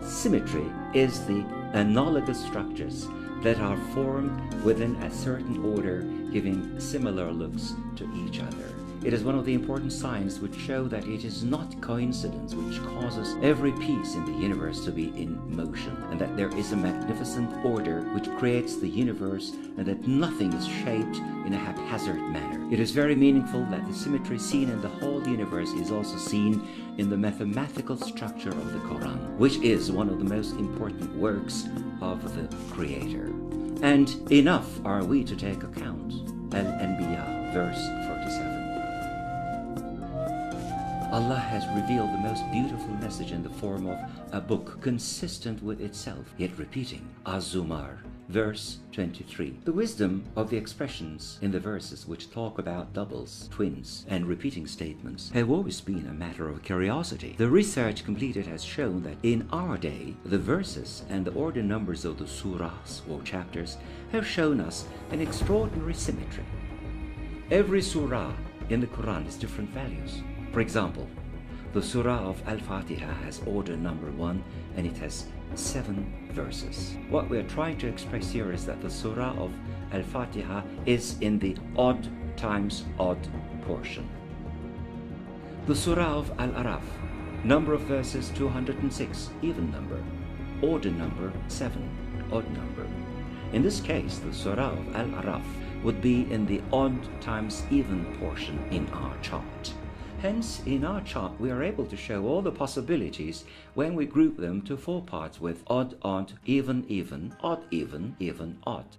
Symmetry is the analogous structures that are formed within a certain order, giving similar looks to each other. It is one of the important signs which show that it is not coincidence which causes every piece in the universe to be in motion, and that there is a magnificent order which creates the universe, and that nothing is shaped in a haphazard manner. It is very meaningful that the symmetry seen in the whole universe is also seen in the mathematical structure of the Quran, which is one of the most important works of the Creator. And enough are we to take account. Al-Anbiya, verse 47. Allah has revealed the most beautiful message in the form of a book consistent with itself, yet repeating. Az-Zumar, verse 23. The wisdom of the expressions in the verses which talk about doubles, twins, and repeating statements have always been a matter of curiosity. The research completed has shown that in our day, the verses and the order numbers of the surahs or chapters have shown us an extraordinary symmetry. Every surah in the Quran has different values. For example, the Surah of Al-Fatiha has order number 1 and it has 7 verses. What we are trying to express here is that the Surah of Al-Fatiha is in the odd times odd portion. The Surah of Al-Araf, number of verses 206, even number. Order number 7, odd number. In this case, the Surah of Al-Araf would be in the odd times even portion in our chart. Hence, in our chart, we are able to show all the possibilities when we group them to 4 parts with odd, odd, even, even, odd, even, even, odd.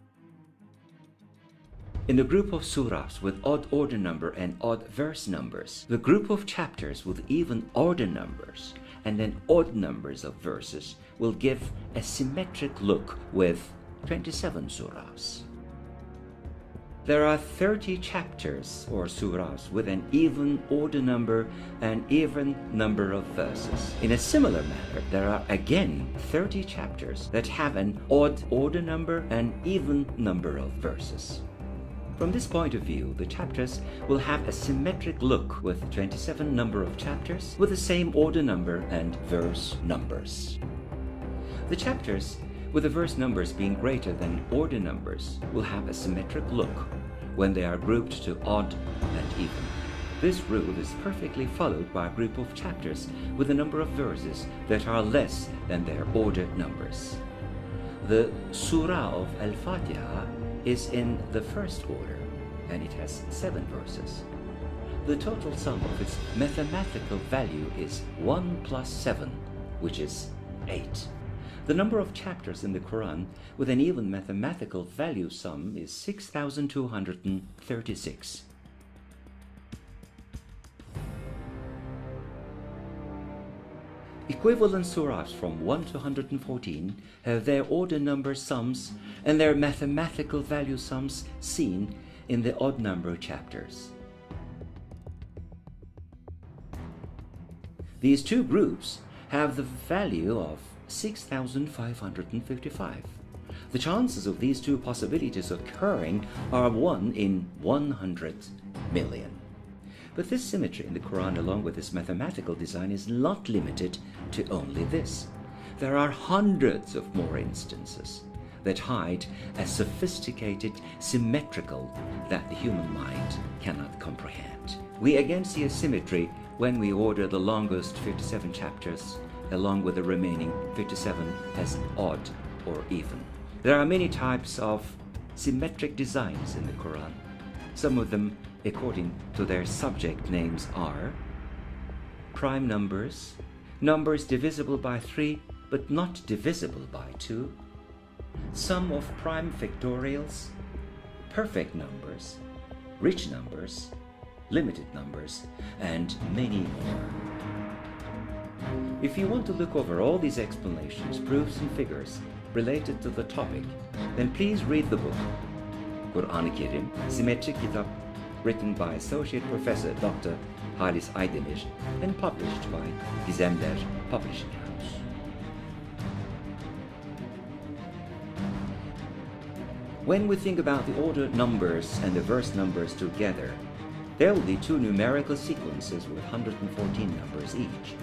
In the group of surahs with odd order number and odd verse numbers, the group of chapters with even order numbers and then odd numbers of verses will give a symmetric look with 27 surahs. There are 30 chapters or surahs with an even order number and even number of verses. In a similar manner, there are again 30 chapters that have an odd order number and even number of verses. From this point of view, the chapters will have a symmetric look with 27 number of chapters with the same order number and verse numbers. The chapters with the verse numbers being greater than order numbers will have a symmetric look when they are grouped to odd and even. This rule is perfectly followed by a group of chapters with a number of verses that are less than their order numbers. The Surah of Al-Fatiha is in the first order and it has 7 verses. The total sum of its mathematical value is 1 plus 7, which is 8. The number of chapters in the Quran with an even mathematical value sum is 6,236. Equivalent surahs from 1 to 114 have their order number sums and their mathematical value sums seen in the odd number chapters. These two groups have the value of 6,555. The chances of these two possibilities occurring are 1 in 100 million. But this symmetry in the Quran, along with its mathematical design, is not limited to only this. There are hundreds of more instances that hide a sophisticated symmetrical that the human mind cannot comprehend. We again see a symmetry when we order the longest 57 chapters along with the remaining 57 as odd or even. There are many types of symmetric designs in the Quran. Some of them, according to their subject names, are prime numbers, numbers divisible by 3 but not divisible by 2, sum of prime factorials, perfect numbers, rich numbers, limited numbers, and many more. If you want to look over all these explanations, proofs and figures related to the topic, then please read the book Kur'an-ı-Kerim, Symmetric Kitap, written by Associate Professor Dr. Halis Aydemir and published by Gizemler Publishing House. When we think about the order numbers and the verse numbers together, there will be 2 numerical sequences with 114 numbers each.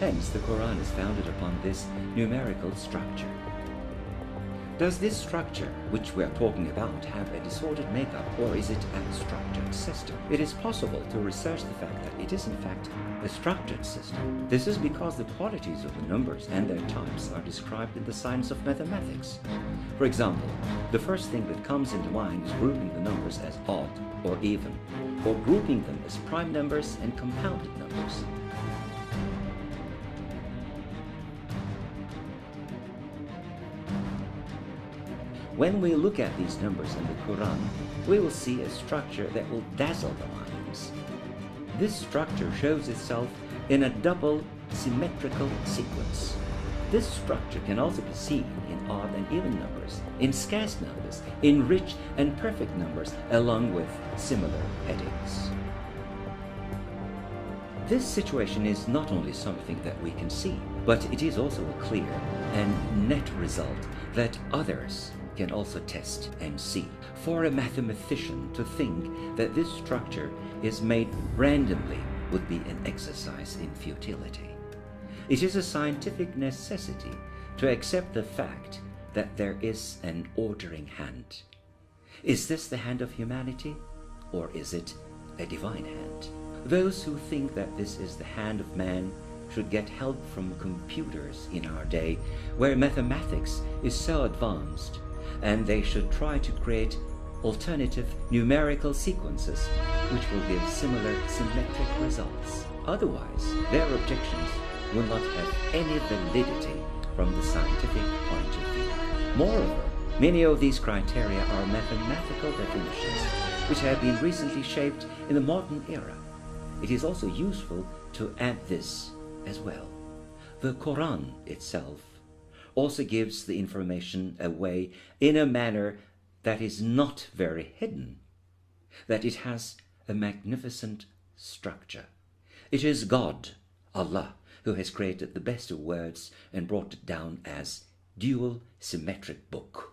Hence, the Quran is founded upon this numerical structure. Does this structure, which we are talking about, have a disordered makeup, or is it a structured system? It is possible to research the fact that it is in fact a structured system. This is because the qualities of the numbers and their types are described in the science of mathematics. For example, the first thing that comes into mind is grouping the numbers as odd or even, or grouping them as prime numbers and compounded numbers. When we look at these numbers in the Quran, we will see a structure that will dazzle the minds. This structure shows itself in a double symmetrical sequence. This structure can also be seen in odd and even numbers, in scarce numbers, in rich and perfect numbers, along with similar headings. This situation is not only something that we can see, but it is also a clear and net result that others can also test and see. For a mathematician to think that this structure is made randomly would be an exercise in futility. It is a scientific necessity to accept the fact that there is an ordering hand. Is this the hand of humanity, or is it a divine hand? Those who think that this is the hand of man should get help from computers in our day, where mathematics is so advanced, and they should try to create alternative numerical sequences which will give similar symmetric results. Otherwise, their objections will not have any validity from the scientific point of view. Moreover, many of these criteria are mathematical definitions which have been recently shaped in the modern era. It is also useful to add this as well. The Quran itself also gives the information away in a manner that is not very hidden, that it has a magnificent structure. It is God, Allah, who has created the best of words and brought it down as dual symmetric book.